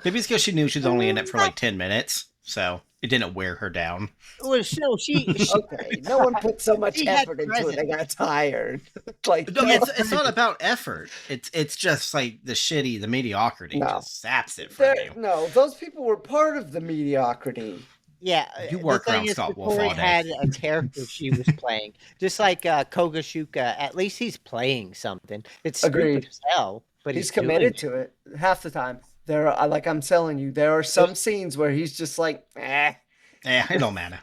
Maybe it's because she knew she was only in it for like 10 minutes, so it didn't wear her down. Well, no, she Okay, no one put so much She had effort into it. presence. They got tired. Like, No, it's not about effort. It's just like the mediocrity No. just saps it from you. no, those people were part of the mediocrity. Yeah, You the work thing around is, Scott Wolf Vittori all day. had a character she was playing, just like Kogashuka. At least he's playing something. It's Agreed. stupid as hell, but He's doing committed it. to it half the time. Like I'm telling you, there are some scenes where he's just like, Yeah, it don't matter.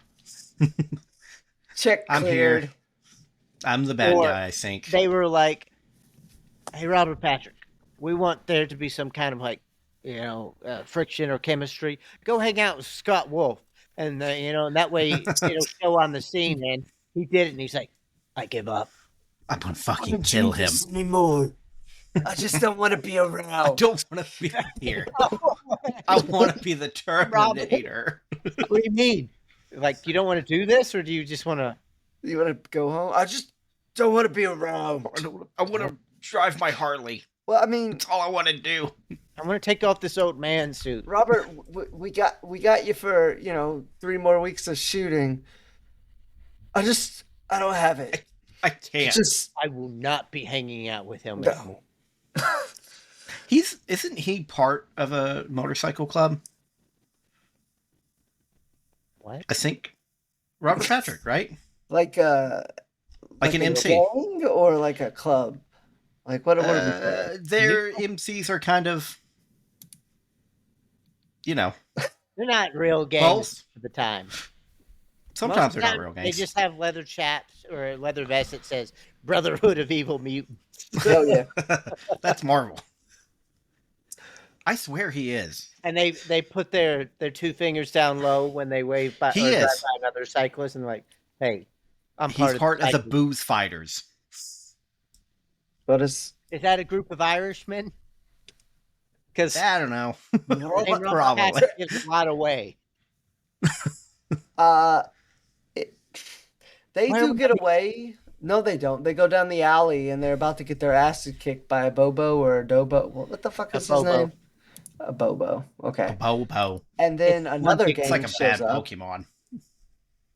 check I'm cleared. here. I'm the bad Or guy, I think. They were like, "Hey, Robert Patrick, we want there to be some kind of like, friction or chemistry. Go hang out with Scott Wolf, and and that way it'll show on the scene." And he did it, and he's like, "I give up." I'm gonna fucking kill him. Anymore. I just don't want to be I around. don't want to be here. I want to be the Terminator. What do you mean? Like, you don't want to do this, or do you just want to? You want to go home? I just don't want to be around. I want to drive my Harley. Well, I mean, That's all I want to do. I'm gonna take off this old man suit. Robert, we got you for 3 more weeks of shooting. I don't have it. I can't. Just I will not be hanging out with him. no. Isn't he part of a motorcycle club? What? I think Robert Patrick, right? Like Like an a MC. gang or like a club. Like what? What are we playing? Their MCs are kind of, They're not real gangs Well, at the time. sometimes they're Most not of real the time, gangs. They just have leather chaps or a leather vest that says "Brotherhood of Evil Mutants." Oh yeah. That's Marvel. I swear he is. And they put their 2 fingers down low when they wave by, He or drive is. by another cyclist, and like, "Hey, I'm He's part of the cycling." booze fighters. What is? Is that a group of Irishmen? Because I don't know. Robert Probably. Patrick gives a lot away. They Why do are get away. No, they don't. They go down the alley and they're about to get their asses kicked by a Bobo or a Dobo. What the fuck A is his Bobo. name? A Bobo. Okay. Bobo. And then another monkey. gang It's like a shows bad up. Pokemon.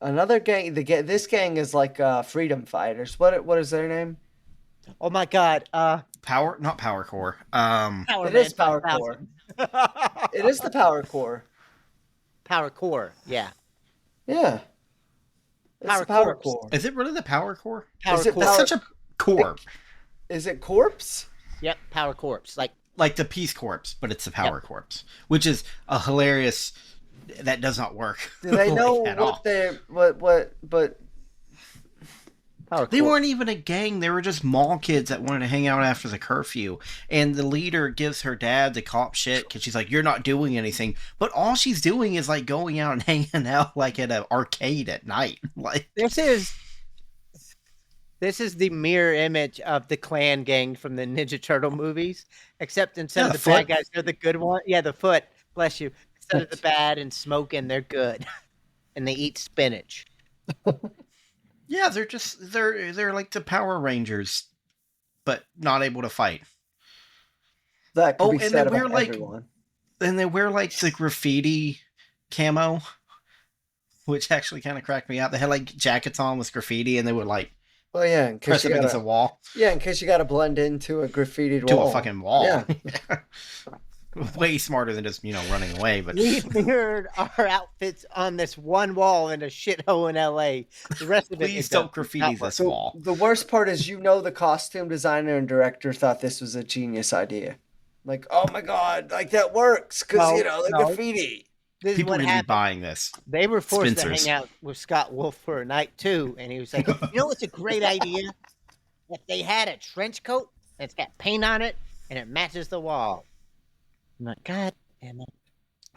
Another gang. This gang is like freedom fighters. What is their name? Oh my God! Not Power Core. Power It Man is Power 5000. It is the Power Core. Power Core. Yeah. Yeah. It's Power the Power Corps. Core. Is it really the Power Core? Power Is it Corps. That's Power- such a core. Is Is it Corpse? Yep. Power Corps. Like the Peace Corps, but it's the Power Corps, which is a hilarious. That does not work. Do they like, know at all. what they're but Power They Corps. weren't even a gang. They were just mall kids that wanted to hang out after the curfew. And the leader gives her dad the cop shit because she's like, "You're not doing anything." But all she's doing is like going out and hanging out like at an arcade at night. Like, This is the mirror image of the Clan gang from the Ninja Turtle movies, except instead Yeah, of the the bad foot. guys, they're the good one. Yeah, the foot. Bless you. Instead of the bad and smoking, they're good, and they eat spinach. yeah, they're like the Power Rangers, but not able to fight. that could Oh, be and said then we're about like- everyone. And they wear like the graffiti camo, which actually kind of cracked me out. They had like jackets on with graffiti, and they would like Oh yeah, in case press you it against a gotta, wall in case you gotta blend into a graffitied to wall. a fucking wall. Yeah. Way smarter than just running away. But We mirrored our outfits on this one wall in a shithole in LA. The rest of it please is don't graffiti this So wall. the worst part is, the costume designer and director thought this was a genius idea. Like, oh my god, like that works because the No. graffiti. This is People what are gonna be happened. buying this. They were forced Spencer's. to hang out with Scott Wolf for a night too, and he was like, what's a great idea? If they had a trench coat and it's got paint on it and it matches the wall. I'm like, God damn it.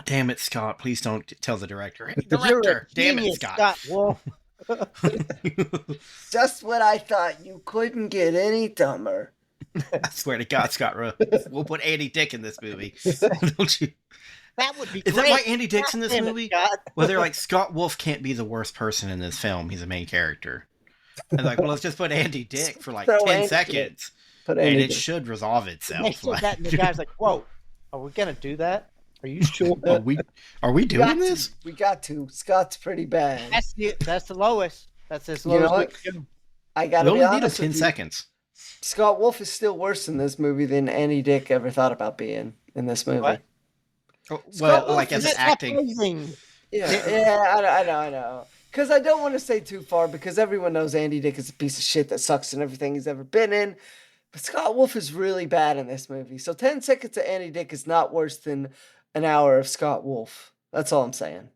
Damn it, Scott! Please don't tell the director. Hey, You're a director! Damn it, genius, Scott! Wolf. Just when I thought you couldn't get any dumber. I swear to God, Scott Rose, we'll put Andy Dick in this movie. Don't you? That would be Is great. that why Andy Dick's in this Damn it, movie? Scott. Well, they're like, Scott Wolf can't be the worst person in this film. He's a main character. And like, well, let's just put Andy Dick for like Throw 10 Andy seconds. But And Andy it Dick. should resolve They itself. said that, and the guy's like, "Whoa, are we gonna do that? Are you sure?" Are we We got doing this? to. We got to. Scott's pretty bad. That's the lowest. That's as You low know as we what? can go. I We gotta be only need honest 10 with you. seconds. Scott Wolf is still worse in this movie than Andy Dick ever thought about being in this movie. What? Well, Scott Wolf like as is an acting. Amazing. Yeah, I know. Because I don't want to say too far, because everyone knows Andy Dick is a piece of shit that sucks in everything he's ever been in. But Scott Wolf is really bad in this movie. So 10 seconds of Andy Dick is not worse than an hour of Scott Wolf. That's all I'm saying.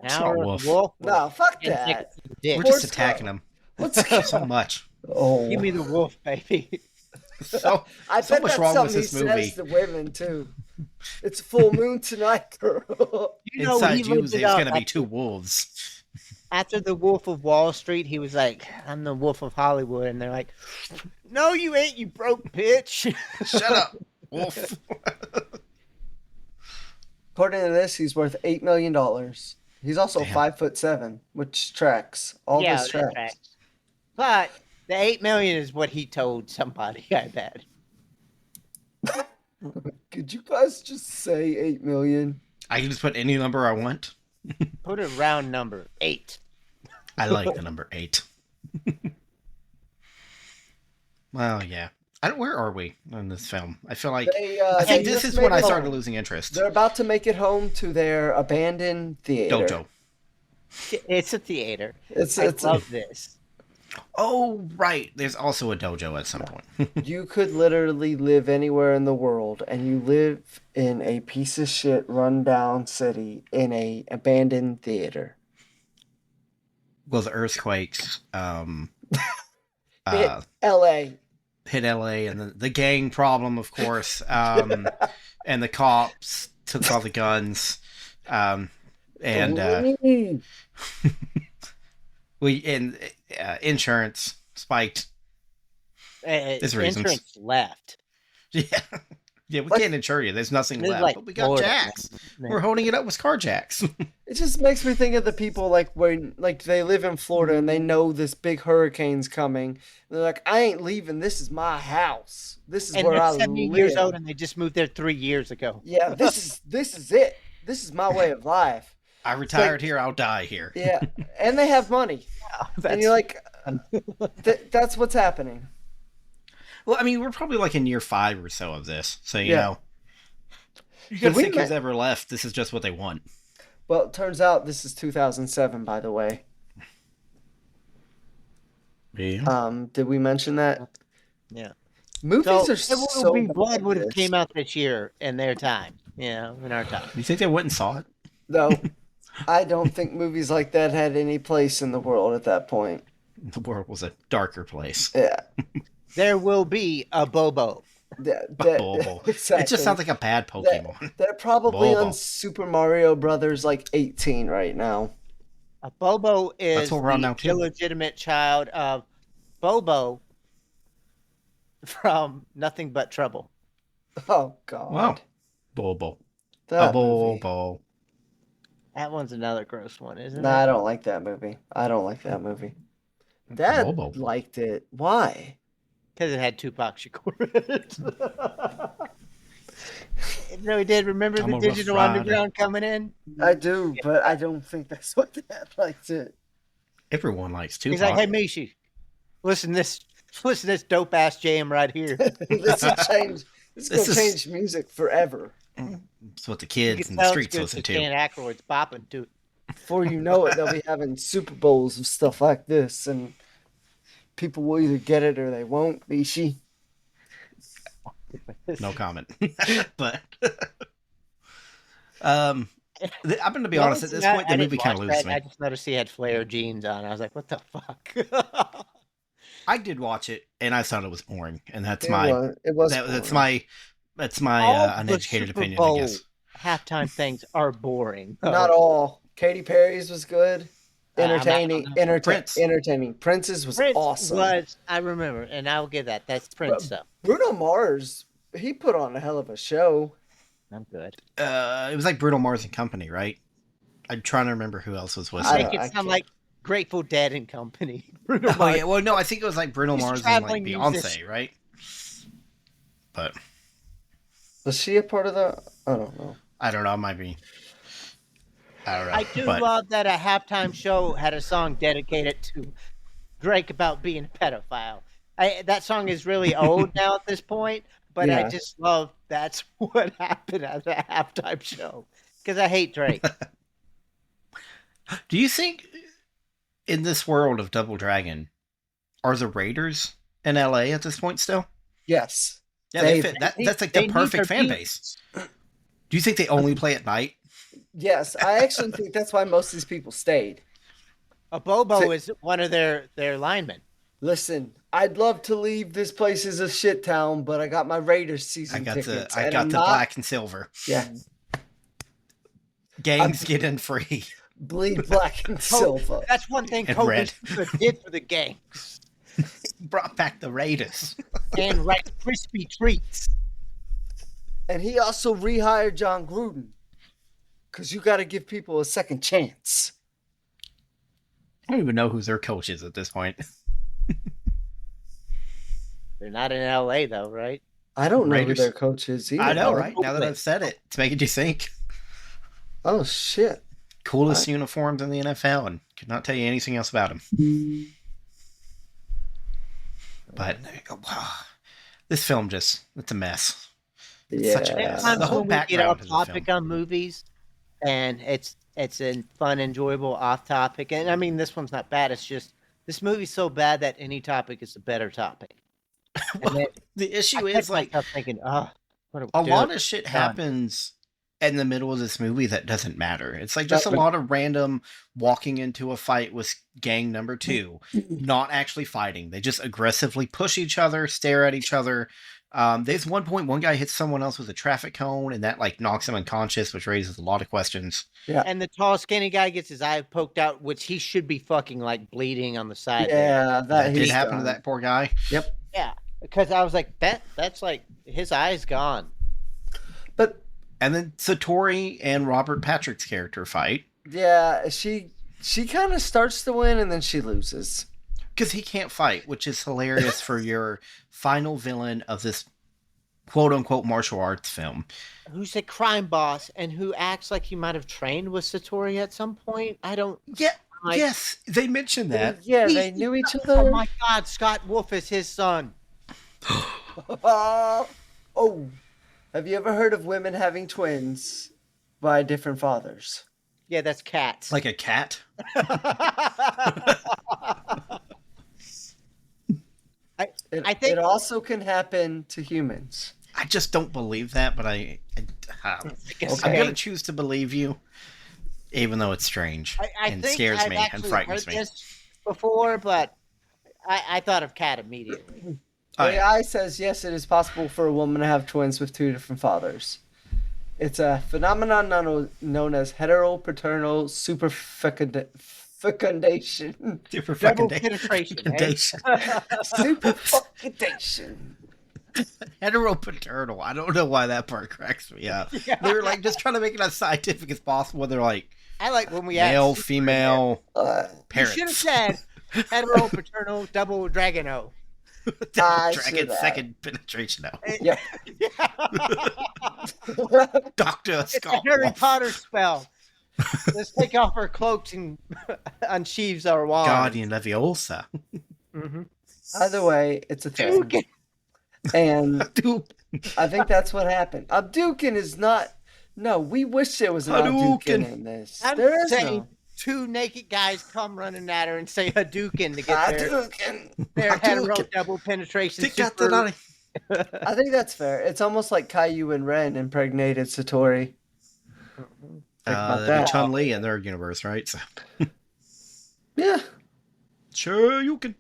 Our Wolf. wolf. No, fuck and that. take a dick. We're Poor just attacking Scott. him What's so much. Oh, Give me the wolf, baby. So, I so bet much that's wrong with something this he movie. says to women too. It's full moon tonight, girl. You know, Inside he you, lived there's it up. going to be two wolves. After the Wolf of Wall Street, he was like, "I'm the Wolf of Hollywood," and they're like, "No, you ain't, you broke bitch." Shut up, wolf. According to this, he's worth $8 million. He's also Damn. 5'7", which tracks. All Yeah, this that tracks. tracks. But the 8 million is what he told somebody. I bet. Could you guys just say 8 million? I can just put any number I want. Put a round number 8. I like the number 8. Well, yeah. Where are we in this film? I feel like I think they this just is when made I it started home. losing interest. They're about to make it home to their abandoned theater. Dojo. It's a theater. It's I love this. Oh, right. There's also a dojo at some point. You could literally live anywhere in the world, and you live in a piece of shit, rundown city in a abandoned theater. Well, the earthquakes Hit L.A. hit LA, and the gang problem, of course, and the cops took all the guns, and insurance spiked. There's reasons. Insurance left. Yeah, we Like- can't insure you. There's nothing This is left, like but we got Florida. jacks. We're holding it up with car jacks. It just makes me think of the people like when like they live in Florida and they know this big hurricane's coming. They're like, I ain't leaving. This is my house. This is And where they're I 70 live. years old and they just moved there 3 years ago. Yeah, this is it. This is my way of life. I retired here. I'll die here. Yeah, and they have money, and you're like, that's what's happening. Well, I mean, we're probably like in year 5 or so of this, so you Yeah. know, you gotta we think who's met- ever left. This is just what they want. Well, it turns out this is 2007, by the way. Yeah. Did we mention that? Yeah. Movies So, are It so Will Be bad Blood at would have this. came out this year in their time. In our time. You think they went and saw it? No, I don't think movies like that had any place in the world at that point. The world was a darker place. Yeah. There will be a Bobo. Bobo. Exactly. It just sounds like a bad Pokemon. They're probably Bobo. on Super Mario Brothers like 18 right now. A Bobo is That's what we're on the now, too. illegitimate child of Bobo from Nothing But Trouble. Oh God. Wow. Bobo. That A movie. Bobo. That one's another gross one, isn't Nah, I it? don't like that movie. I don't like that movie. Dad Bobo. liked it. Why? Because it had Tupac Shakur in it. No, he did. Remember I'm the a Digital Rough Rider. Underground coming in? I do, but I don't think that's what Dad liked it. Everyone likes Tupac. He's like, "Hey, Mishi, listen to this dope ass jam right here." This will change. This is This gonna is- change music forever. It's what the You kids can in the tell it's streets good listen 'cause to. Dan Aykroyd's bopping to it. Before you know it, they'll be having Super Bowls of stuff like this, and people will either get it or they won't. Bishi. No comment. But I'm going to be honest. At this point, the movie kind of loses me. I just noticed he had flare jeans on. I was like, "What the fuck?" I did watch it, and I thought it was boring, and that's It my was. It was that's boring. my All the uneducated Super opinion, I Bowl guess. halftime things are boring. Not all. Katy Perry's was good. entertaining. Prince. Entertaining. Prince's was Prince awesome. I remember, and I'll give that. That's Prince stuff. Bruno Mars, he put on a hell of a show. I'm good. It was like Bruno Mars and Company, right? I'm trying to remember who else was with I it. Make it sound can't- like Grateful Dead and Company. Bruno Oh Mars. yeah, well no, I think it was like Bruno He's Mars and like traveling Beyonce, musician. right? But Was she a part of the? I don't know. I don't know, it might be. I don't know. I do but love that a halftime show had a song dedicated to Drake about being a pedophile. That song is really old now at this point, but Yeah. I just love that's what happened at the halftime show because I hate Drake. do you think in this world of Double Dragon, are the Raiders in LA at this point still? Yes. Yeah, they They- fit. That's like they the need perfect their fan beats. base. Do you think they only play at night? Yes. I actually think that's why most of these people stayed. A Bobo is one of their linemen. Listen, I'd love to leave this place as a shit town, but I got my Raiders I season got tickets. the and I'm not- black and silver. Yeah. Gangs get in free. Bleed black and silver. That's one thing And Kobe red. did for the gangs. Brought back the Raiders. And Rice Krispie treats. And he also rehired John Gruden. Because you got to give people a second chance. I don't even know who their coach is at this point. They're not in LA though, right? I don't know Raiders. who their coach is either. I know, right? Now that I've said it, it's making you think. Oh, shit. Coolest uniforms in the NFL, and could not tell you anything else about them. But wow, this film it's a mess. Yeah. Such a mess. Sometimes The whole when we get background off of the topic on movies, and it's a fun, enjoyable off topic. And I mean, this one's not bad. It's just this movie's so bad that any topic is a better topic. And then The issue I is catch like myself thinking, oh, what a we lot doing? of shit Done. happens in the middle of this movie that doesn't matter. It's like just a That- lot of random walking into a fight with gang number 2, not actually fighting. They just aggressively push each other, stare at each other. There's one point one guy hits someone else with a traffic cone, and that like knocks him unconscious, which raises a lot of questions. And the tall, skinny guy gets his eye poked out, which he should be fucking like bleeding on the side. there. Yeah, That did he's happen to done. that poor guy. Yep. Yeah, because I was like, that's like his eye's gone. But And then Satori and Robert Patrick's character fight yeah, she kind of starts to win and then she loses. because he can't fight, which is hilarious for your final villain of this quote unquote martial arts film. Who's a crime boss and who acts like he might have trained with Satori at some point? I don't. Yeah, Like- yes, they mentioned that. Yeah, He's- they knew each Oh other. my God, Scott Wolf is his son. Oh, have you ever heard of women having twins by different fathers? Yeah, that's cats. Like a cat. It, I think- it also can happen to humans. I just don't believe that, but I'm Okay. gonna choose to believe you, even though it's strange I and think scares I've me and actually frightens heard me. this before, but I thought of cat immediately. Oh, yeah. AI says yes, it is possible for a woman to have twins with two different fathers. It's a phenomenon known as heteropaternal superfecundation. Super Double fucking penetration. eh? fecundation. Superfecundation. Heteropaternal. I don't know why that part cracks me up. They were like just trying to make it as scientific as possible. They're like I like when we male, asked. female Uh, You should have parents. said hetero, double dragano. I Dragon should have. second penetration now. Yeah. Doctor It's a Scott. Harry Wolf. Potter spell. Let's take off our cloaks and unsheaves our wands. Guardian Leviosa. Mm-hmm. Either way, it's a thing. And Dude, I think that's what happened. Abdukin is not. No, we wish there was an Hadouken. Abdukin in this. I'm There is saying no two naked guys come running at her and say Hadouken to get Hadouken. their hetero Hadouken. double penetration. Think that super- tonight. I think that's fair. It's almost like Caillou and Ren impregnated Satori. Think about that. Chun Li in their universe, right? So, Yeah. sure, you can.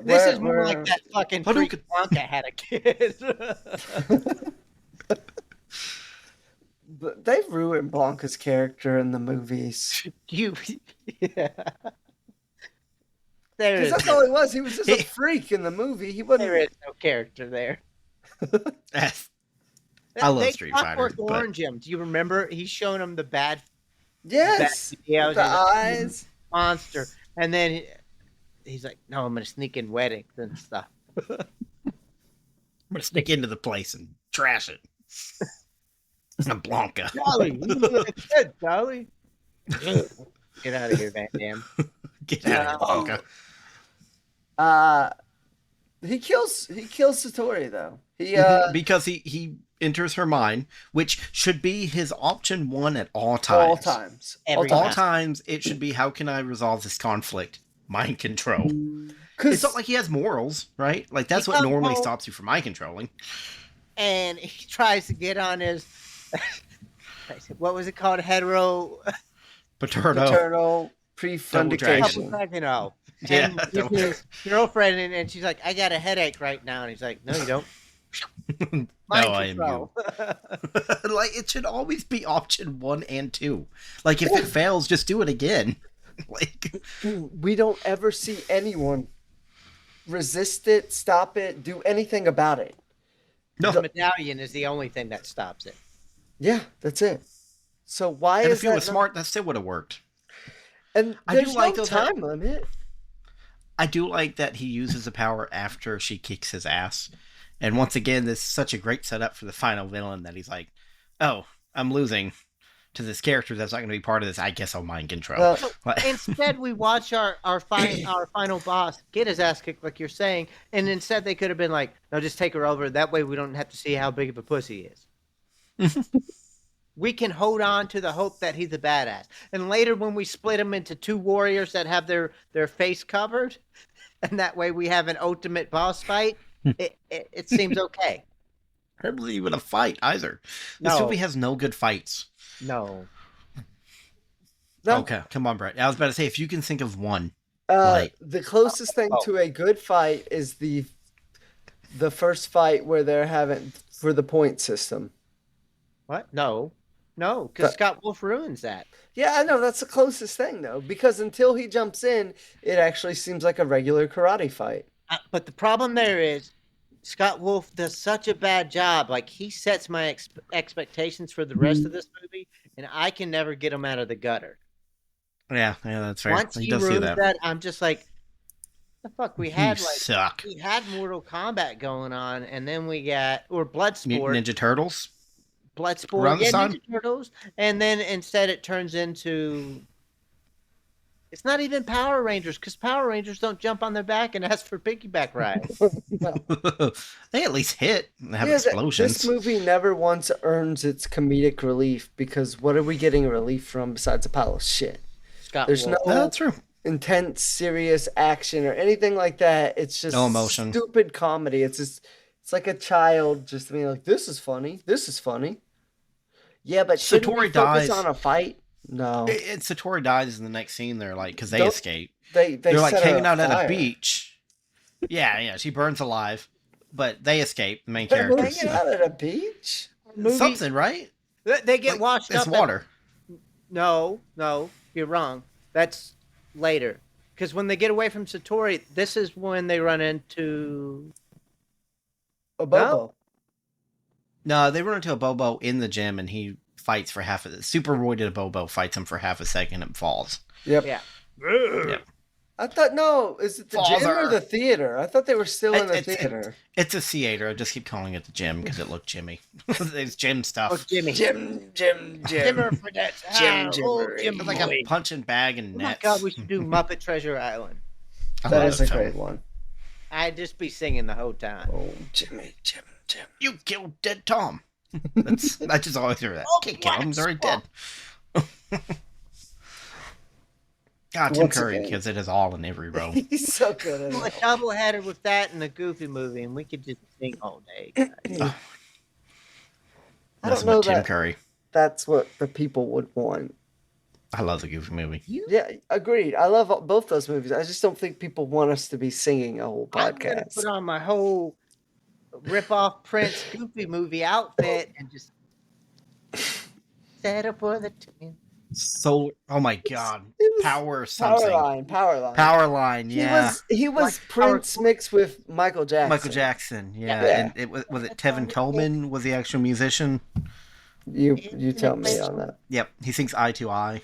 This We're- is more we're- like that fucking Hadouken. freak Blanca had a kid. But they ruined Blanca's character in the movies. You, yeah. There Because is that's all he was. He was just a freak in the movie. He wasn't. there is no character there. I love They Street Fighter, Clockwork but- Orange him. Do you remember? He's showing him the bad Yes. videos. With the He's like, eyes. monster, and then he's like, "No, I'm gonna sneak in weddings and stuff." I'm gonna sneak into the place and trash it. I'm Blanca. Golly, you look good, Golly. Get out of here, Van Damme. Get out of here, Blanca. He kills Satori though. He Because he enters her mind, which should be his option one at all times. all times. Every All time. times, it should be, how can I resolve this conflict? Mind control. Because It's not like he has morals, right? Like, that's He what comes normally home- stops you from mind controlling. And he tries to get on his what was it called? Hetero Paterno. paternal Double dragon. prefrondication. you know. Yeah, And with double- his girlfriend, and she's like, "I got a headache right now," and he's like, "No, you don't." No, Mind I am control. Like, it should always be option 1 and 2. Like, if it fails, just do it again. Like, We don't ever see anyone resist it, stop it, do anything about it. no. The medallion is the only thing that stops it. Yeah, that's it. So why And is if he that was not- smart, that still would have worked. And I do there's like no those- time limit. I do like that he uses the power after she kicks his ass. And once again, this is such a great setup for the final villain that he's like, oh, I'm losing to this character that's not going to be part of this. I guess I'll mind control. Well, Like- Instead, we watch our final boss get his ass kicked, like you're saying, and instead they could have been like, "No, just take her over. That way, we don't have to see how big of a pussy he is." We can hold on to the hope that he's a badass, and later when we split him into two warriors that have their face covered, and that way we have an ultimate boss fight, it seems okay. I don't believe in a fight either. This No. movie has no good fights. No, no, Okay, come on, Brett. I was about to say, if you can think of one. Right. the closest thing to a good fight is the first fight where they're having for the point system. what? No, because Scott Wolf ruins that. Yeah, I know that's the closest thing though, because until he jumps in, it actually seems like a regular karate fight. But the problem there is Scott Wolf does such a bad job. Like, he sets my expectations for the rest of this movie, and I can never get him out of the gutter. Yeah, that's fair. Once he he does do ruins that. that, I'm just like, the fuck? We had You like suck. we had Mortal Kombat going on, and then we got Bloodsport, Mutant Ninja Turtles? Bloodsport, around the yeah, time? Ninja Turtles, and then instead it turns into. It's not even Power Rangers, because Power Rangers don't jump on their back and ask for piggyback rides. They at least hit and have Yeah, explosions. this movie never once earns its comedic relief because what are we getting relief from besides a pile of shit? Scott There's Wolf. no That's true. intense, serious action or anything like that. It's just No emotion. stupid comedy. It's like a child just being like, "This is funny. This is funny." Yeah, but shouldn't we Satori focus dies. on a fight? No, Satori dies in the next scene. They're like, because they Don't- escape. they're They're like set her hanging out at afire. a beach. Yeah, she burns alive, but they escape. The main They're characters. hanging out at a beach. Movie- Something, right? They get Like, washed it's up. water. No, you're wrong. That's later. Because when they get away from Satori, this is when they run into. A Bobo. No, they run into a Bobo in the gym, and he fights for half of it. Super roided Bobo fights him for half a second and falls. Yep. Yeah. I thought no. Is it the gym or Father. the theater? I thought they were still in the It's- theater. It's a theater. I just keep calling it the gym because it looked Jimmy. It's gym Oh, stuff. Jimmy. Jim. Jimmer for that. Jim Old Jimmery. Jim It's like a boy. punching bag and Oh my nets. God, we should do Muppet Treasure Island. I That love is a that film. great one. I'd just be singing the whole time. Oh, Jimmy, Jim. You killed dead Tom. I just always hear that. Oh, Can't kill him. He's already black dead. God, Tim Once Curry again. kills it is all in every role. He's so good at A it. double header with that and a Goofy movie, and we could just sing all day. guys. I Nothing don't know but Tim that Curry. that's what the people would want. I love the Goofy movie. Yeah, agreed. I love both those movies. I just don't think people want us to be singing a whole I'm gonna podcast. put on my whole rip-off Prince Goofy movie outfit and just Settle for the twin. Oh my god. It was Power something. Powerline. Powerline, yeah. He was Like Prince mixed with Michael Jackson. Michael Jackson, yeah. Yeah. And it was it Tevin Coleman was the actual musician? You tell me on that. Yep. He sings Eye to Eye.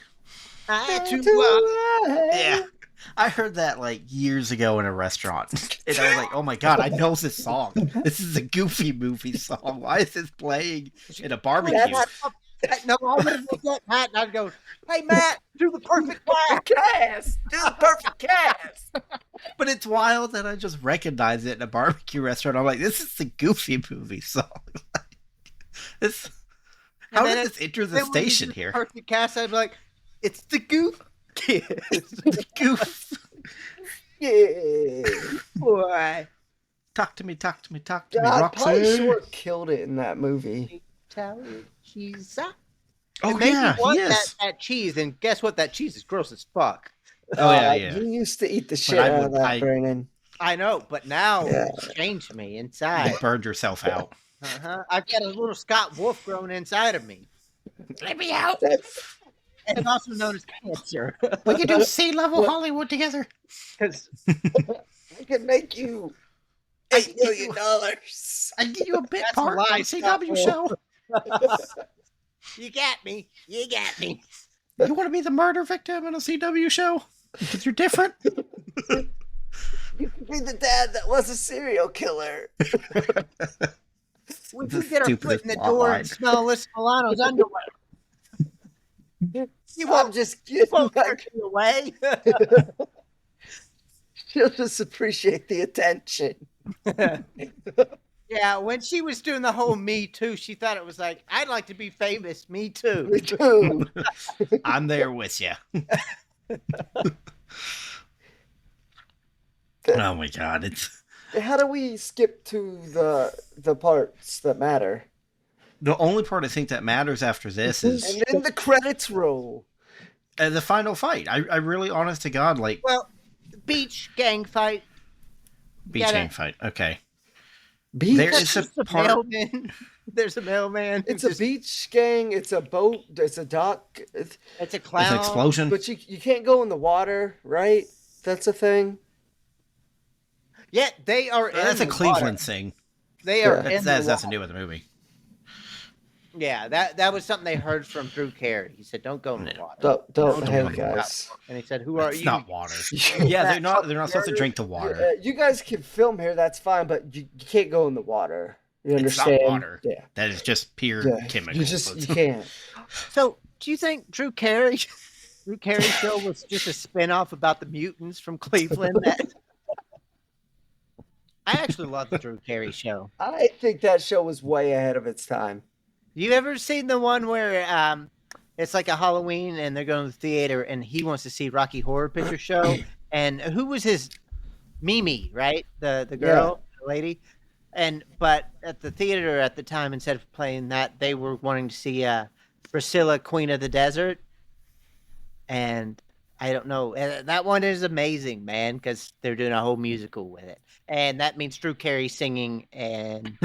Yeah. I heard that like years ago in a restaurant. And I was like, oh my god, I know this song. This is a Goofy movie song. Why is this playing in a barbecue? No, I would have looked at Matt and I'd go, "Hey Matt, do the perfect Cast. Do the perfect cast. But it's wild that I just recognize it in a barbecue restaurant. I'm like, this is the Goofy movie song. How did this enter the station here? Perfect cast. I'd be like, "It's the Goof Kids." Goof. Yeah. Boy, Talk to me, God, Roxy. Pauly Shore killed it in that movie. cheese. Oh Maybe yeah, want he is. that cheese, and guess what? That cheese is gross as fuck. Oh yeah. You used to eat the shit I out of would- that, I- Brandon. I know, but now Yeah. it's changed me You inside. burned yourself out. I've got a little Scott Wolf growing inside of me. Let me out. And also known as cancer. We can do C-level Hollywood together. Because I can make you $8 million. I can give you a bit That's part a lie, on CW Scott show. you got me. You got me. You want to be the murder victim in a CW show? Because you're different. You can be the dad that was a serial killer. We The can get our foot stupidest in the plot door line. and smell Alyssa Milano's underwear. You I'm won't, just you kidding. won't turn me away. She'll just appreciate the attention. Yeah, when she was doing the whole Me Too, she thought it was like, I'd like to be famous. Me too. Me too. I'm there with you. Oh my god, it's How do we skip to the parts that matter? the only part I think that matters after this is And then the credits roll. the final fight. I really, honest to God, like Well, beach gang fight. beach gotta- gang fight. Okay, Beach. there is a There's a part. mailman. There's a mailman. It's a beach gang. It's a boat. It's a dock. It's a There's clown. an explosion. But you can't go in the water, right? That's a thing. Yeah, they are. That's in a the Cleveland water. thing. They are. Yeah. in That has the nothing to water. do with the movie. Yeah, that was something they heard from Drew Carey. He said, "Don't go in the water." Don't Don't hey go in the guys. And he said, "Who are It's you?" not water. Yeah, they're not. They're not supposed to drink the water. You guys can film here. That's fine, but you can't go in the water. You It's not understand? water. Yeah. That is just pure Yeah. chemicals. You can't. So, do you think Drew Carey's show was just a spinoff about the mutants from Cleveland? I actually love the Drew Carey show. I think that show was way ahead of its time. You ever seen the one where it's like a Halloween and they're going to the theater and he wants to see Rocky Horror Picture Show? And who was his Mimi, right? The girl, the lady. But at the theater at the time, instead of playing that, they were wanting to see Priscilla, Queen of the Desert. And I don't know. That one is amazing, man, because they're doing a whole musical with it. And that means Drew Carey singing and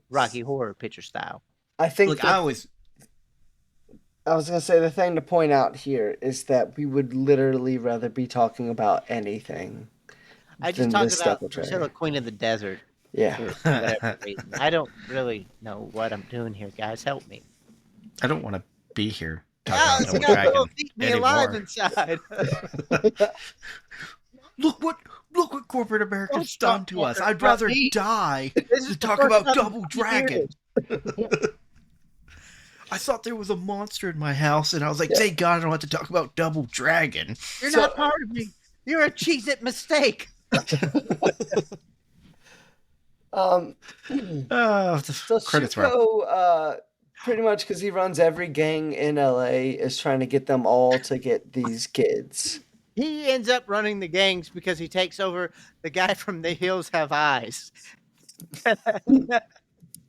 Rocky Horror Picture Style. I think Look, I was gonna say the thing to point out here is that we would literally rather be talking about anything. I than just talked this about double trailer. Priscilla, Queen of the Desert. Yeah. For whatever reason. I don't really know what I'm doing here, guys. Help me. I don't want to be here Oh, talking it's about got Double little Dragon eat me alive anymore. inside. Look what corporate America's Don't stop done to us. talking I'd rather about me. die This than is talk the about first time Double I'm Dragon. I thought there was a monster in my house, and I was like, thank God I don't have to talk about Double Dragon. You're not part of me. You're a Cheez-It mistake. Oh, the So credits roll. Chico, pretty much because he runs every gang in LA, is trying to get them all to get these kids. He ends up running the gangs because he takes over the guy from The Hills Have Eyes.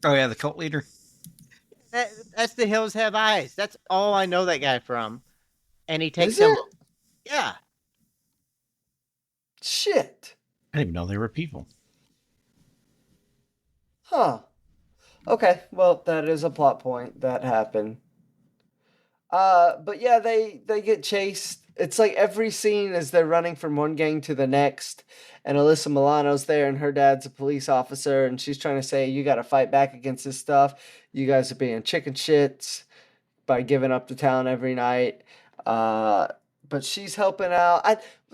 Oh yeah, the cult leader. That's The Hills Have Eyes. That's all I know that guy from. And he takes Is him. it? Yeah. Shit. I didn't even know they were people. Huh. Okay, well, that is a plot point that happened. But yeah, they get chased. It's like every scene is they're running from one gang to the next, and Alyssa Milano's there, and her dad's a police officer, and she's trying to say, "You got to fight back against this stuff. You guys are being chicken shits by giving up the town every night." Uh, but she's helping out.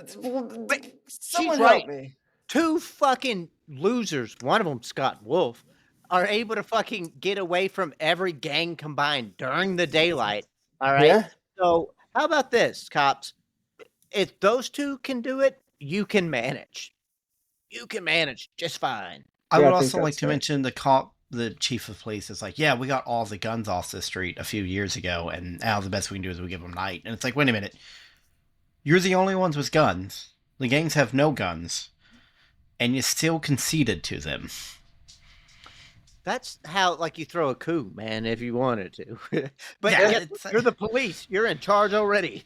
Someone right. help me. 2 fucking losers, one of them Scott Wolf, are able to fucking get away from every gang combined during the daylight. All right. Yeah. So how about this, cops? If those 2 can do it, you can manage. You can manage just fine. I Yeah, would I think also like that's to right. mention the chief of police is like, yeah, we got all the guns off the street a few years ago, and now the best we can do is we give them night. And it's like, wait a minute, you're the only ones with guns. The gangs have no guns, and you still conceded to them. That's how, like, you throw a coup, man, if you wanted to. But Yeah, yeah, it's- you're the police. You're in charge already.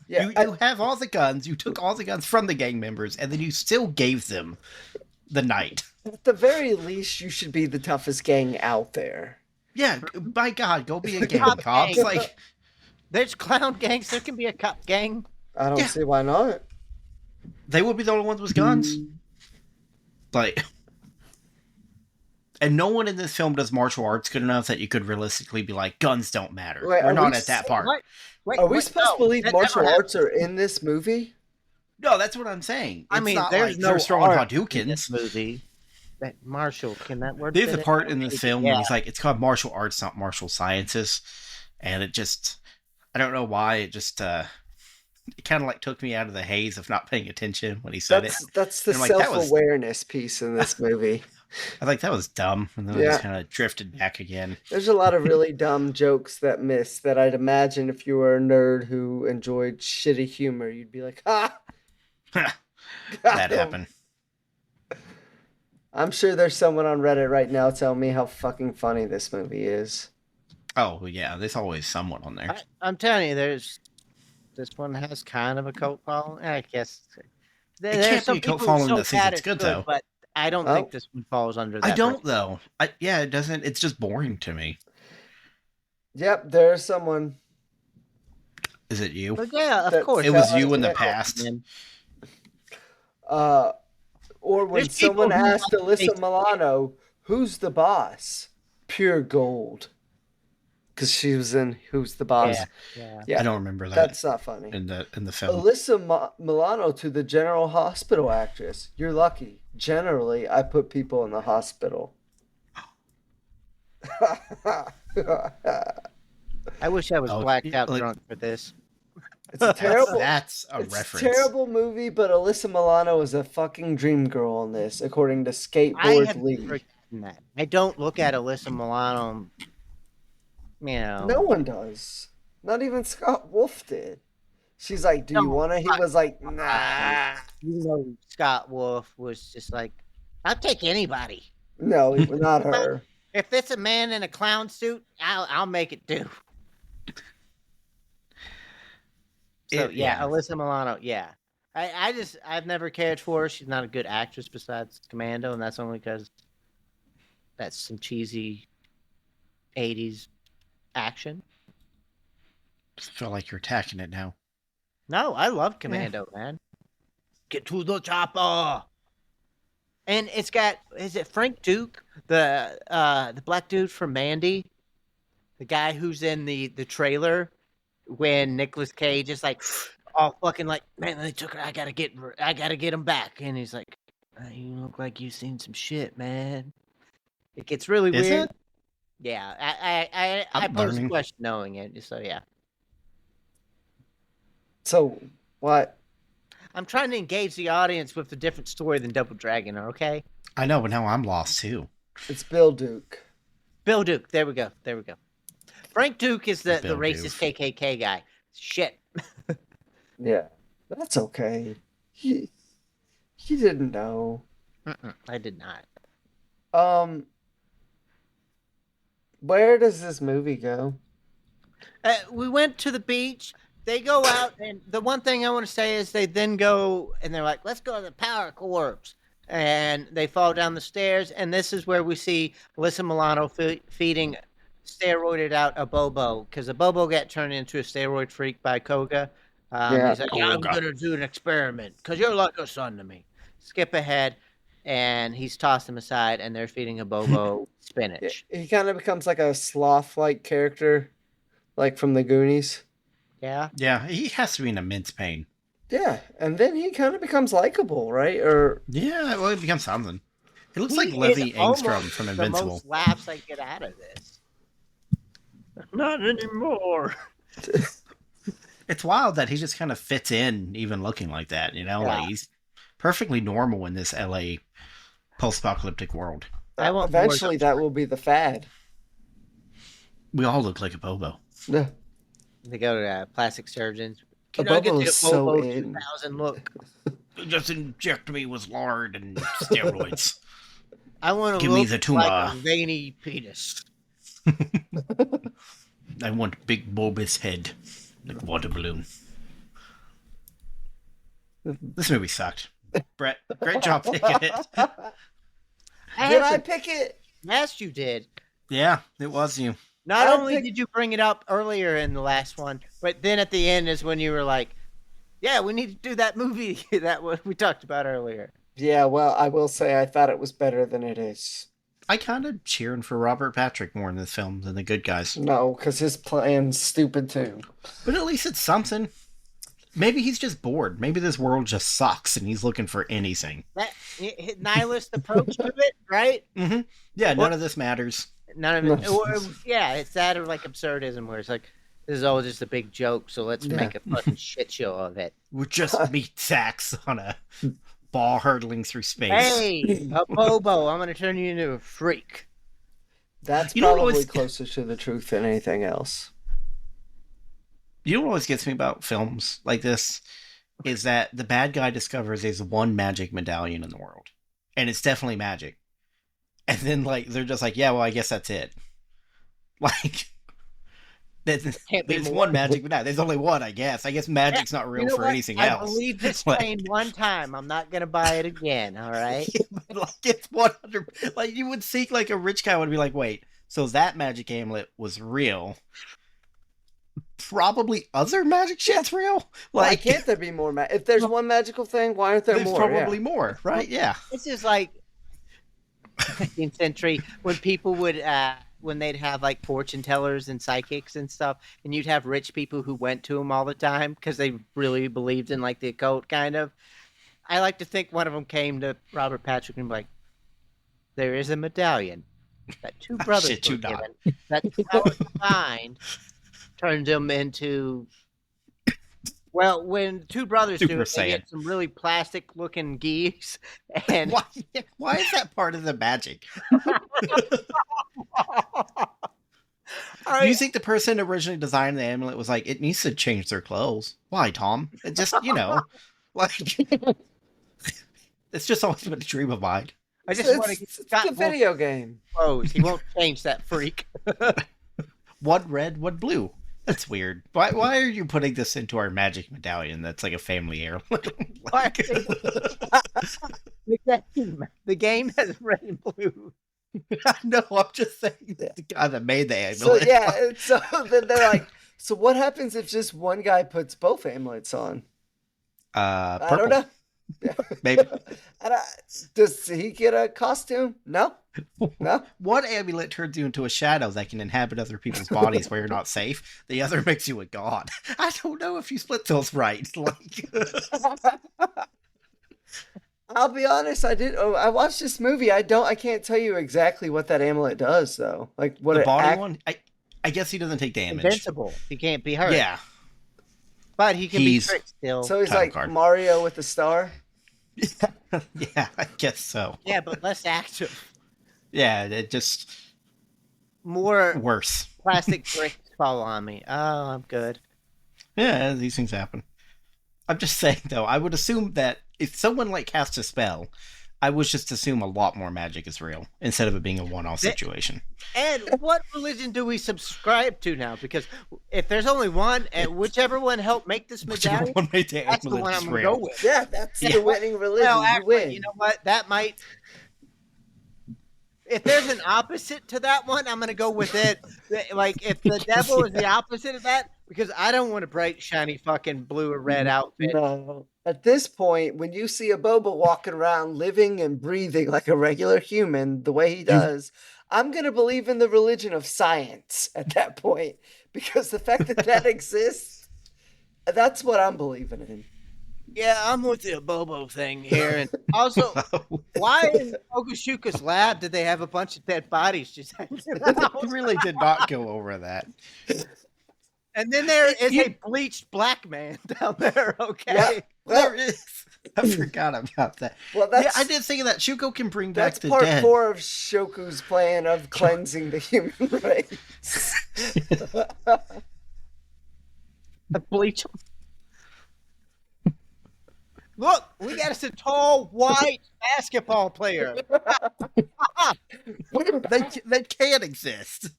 Yeah, you have all the guns. You took all the guns from the gang members, and then you still gave them the night. at the very least, you should be the toughest gang out there. Yeah, by God, go be a gang, Cop cops. gang. Like, There's clown gangs. There can be a cop gang. I don't Yeah. see why not. they would be the only ones with guns. Like, and no one in this film does martial arts good enough that you could realistically be like, guns don't matter. Wait, We're are not we at that part. What? Wait, Are we wait, supposed no, to believe that martial never arts are in this movie? No, that's what I'm saying. I It's mean, not there's like no they're throwing art in this Hadoukens. movie. That Marshall, can that word? There's fit a in? part in this film Yeah. where he's like, it's called martial arts, not martial sciences. And it just, I don't know why, it just, it kind of like took me out of the haze of not paying attention when he said it. That's the And I'm like, that was- self-awareness piece in this movie. I think that was dumb. And then I Yeah. just kind of drifted back again. There's a lot of really dumb jokes that miss that I'd imagine if you were a nerd who enjoyed shitty humor, you'd be like, ha! that got 'em." happened. I'm sure there's someone on Reddit right now telling me how fucking funny this movie is. Oh, yeah, there's always someone on there. I'm telling you, this one has kind of a cult following. I guess there's can't some be a cult people who following so that thinks bad it's good, though. But I don't Oh. think this one falls under that. I don't, bracket. though. Yeah, it doesn't. It's just boring to me. Yep, there's someone. Is it you? But yeah, of That- course. It was that- you in the yeah. past. Man. Or when There's people someone who asked like Alyssa Milano, "Who's the boss?" Pure gold. Because she was in Who's the Boss. Yeah. Yeah, I don't remember that that's not funny. in the film. Alyssa Milano to the General Hospital actress. You're lucky. Generally, I put people in the hospital. I wish I was Oh, blacked out like- drunk for this. It's a terrible. That's a It's reference. a terrible movie, but Alyssa Milano is a fucking dream girl in this, according to I Skateboard have League. forgotten that. I don't look at Alyssa Milano. You know. No one does. Not even Scott Wolf did. She's like, "Do you No, want to?" He was like, "Nah." You know, Scott Wolf was just like, I'll take anybody. No, not her. If it's a man in a clown suit, I'll make it do. So yeah, Alyssa Milano, yeah. I've never cared for her. She's not a good actress besides Commando, and that's only because that's some cheesy 80s action. Just feel like you're attacking it now. No, I love Commando, man. Get to the chopper. And it's got, is it Frank Duke, the black dude from Mandy, the guy who's in the trailer when Nicolas Cage is like, all fucking like, man, they took her. I gotta get him back. And he's like, you look like you've seen some shit, man. It gets really Is weird. it? Yeah, I I'm posed a learning. question knowing it, so yeah. So what? I'm trying to engage the audience with a different story than Double Dragon, okay? I know, but now I'm lost too. It's Bill Duke. Bill Duke. There we go. Frank Duke is the Bill racist KKK guy. Shit. Yeah, that's okay. He didn't know. I did not. Where does this movie go? We went to the beach. They go out, and the one thing I want to say is they then go, and they're like, let's go to the Power Corps. And they fall down the stairs, and this is where we see Alyssa Milano feeding steroided out a Bobo because a Bobo got turned into a steroid freak by Koga. Yeah. He's like, yeah, I'm Koga. gonna do an experiment because you're like a son to me. Skip ahead, and he's tossed him aside, and they're feeding a Bobo spinach. He kind of becomes like a sloth-like character, like from the Goonies. Yeah, Yeah, he has to be in immense pain. Yeah, and then he kind of becomes likable, right? Or Yeah, well, it becomes something. He looks He like is Levi almost Engstrom from the Invincible. most laughs I get out of this. Not anymore. It's wild that he just kind of fits in, even looking like that. You know, Yeah. like he's perfectly normal in this LA post-apocalyptic world. I want more eventually that will be the fad. We all look like a Bobo. Yeah. They go to plastic surgeons. A Can I get Bobo the is so Bobo in. 2000 look? Just inject me with lard and steroids. I want to Give me look the tumor. like a veiny penis. I want big bulbous head, like a water balloon. This movie sucked. Brett, great job picking it. Did I pick it? Yes, you did. Yeah, it was you. Not I only picked- did you bring it up earlier in the last one, but then at the end is when you were like, yeah, we need to do that movie that we talked about earlier. Yeah, well, I will say I thought it was better than it is. I kind of cheering for Robert Patrick more in this film than the good guys. No, because his plan's stupid too. But at least it's something. Maybe he's just bored. Maybe this world just sucks and he's looking for anything. That nihilist approach to it, right? Mm-hmm. Yeah, none of this matters. None of it. Yeah, it's that or like absurdism where it's like, this is all just a big joke, so let's make a fucking shit show of it. We're just meat sacks on a ball hurtling through space. Hey, a Bobo, I'm going to turn you into a freak. That's You know what probably always- closer to the truth than anything else. You know what always gets me about films like this is that the bad guy discovers there's one magic medallion in the world. And it's definitely magic. And then like they're just like, yeah, well, I guess that's it. Like Can't be there's more. one magic medallion. There's only one, I guess. I guess magic's not real You know for what? anything I else. believe this Like- train one time. I'm not going to buy it again, all right? But, like it's 100. Like you would think like a rich guy would be like, wait, so that magic amulet was real. Probably other magic shit's real. Why Like can't there be more? If there's one magical thing, why aren't there there's more? probably more, right? Yeah. This is like 19th century when people would when they'd have like fortune tellers and psychics and stuff, and you'd have rich people who went to them all the time because they really believed in like the occult kind of. I like to think one of them came to Robert Patrick and be like, there is a medallion that two brothers Shit were you not. given that power combined turns them into. Well, when two brothers Super do it, they Saiyan. get some really plastic-looking geese, and Why is that part of the magic? Do you think the person originally designed the amulet was like, it needs to change their clothes? Why, Tom? It just, like, it's just always been a dream of mine. I just It's, want to it's Scott a video game. clothes. He won't change that freak. One red, one blue. That's weird. Why are you putting this into our magic medallion that's like a family heirloom? Why? The game has red and blue. No, I'm just saying that the guy that made the So amulet. yeah, so then they're like, so what happens if just one guy puts both amulets on? I Purple, don't know. maybe. Does he get a costume? No. No. One amulet turns you into a shadow that can inhabit other people's bodies where you're not safe. The other makes you a god. I don't know if you split those right. Like, I'll be honest. I watched this movie. I can't tell you exactly what that amulet does though. Like what the it body one, I guess he doesn't take damage. Invincible. He can't be hurt. Yeah, But he can He's- be tricked still. So he's Title like card. Mario with the star. yeah, I guess so. Yeah, but less active. Yeah, it just More worse. plastic bricks fall on me. Oh, I'm good. Yeah, these things happen. I'm just saying though, I would assume that if someone like casts a spell, I would just assume a lot more magic is real instead of it being a one-off situation. And what religion do we subscribe to now? Because if there's only one, and whichever one helped make this Whichever medallion, one made the that's the amulet one is I'm going to real. go with. Yeah, that's Yeah. the winning religion. Well, You actually, win. you know what? That might. if there's an opposite to that one, I'm gonna go with it. Like if the devil is the opposite of that, because I don't want a bright, shiny fucking blue or red outfit. No. At this point, when you see a Boba walking around living and breathing like a regular human, the way he does, I'm going to believe in the religion of science at that point. Because the fact that that exists, that's what I'm believing in. Yeah, I'm with the Bobo thing here. And also, why in Okashuka's lab did they have a bunch of dead bodies just hanging out? We really did not go over that. And then there is a bleached black man down there, okay? Yeah. There is. I forgot about that. Well, that's, Yeah, I did think of that. Shuko can bring back that's the part dead. 4 of Shoku's plan of cleansing the human race. Bleach. Look, we got us a tall, white basketball player. They can't exist.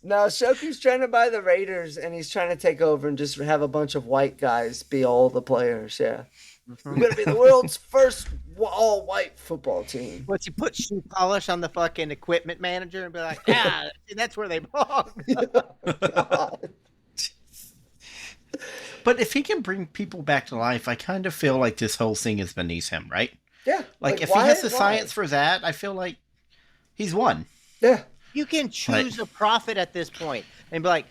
No, Shoku's trying to buy the Raiders, and he's trying to take over and just have a bunch of white guys be all the players. Yeah, we're gonna be the world's first all-white football team. What's he put shoe polish on the fucking equipment manager and be like, yeah, that's where they belong. God. But if he can bring people back to life, I kind of feel like this whole thing is beneath him, right? Yeah, Like if why- he has the why? science for that, I feel like he's won. Yeah, You can choose a prophet at this point and be like,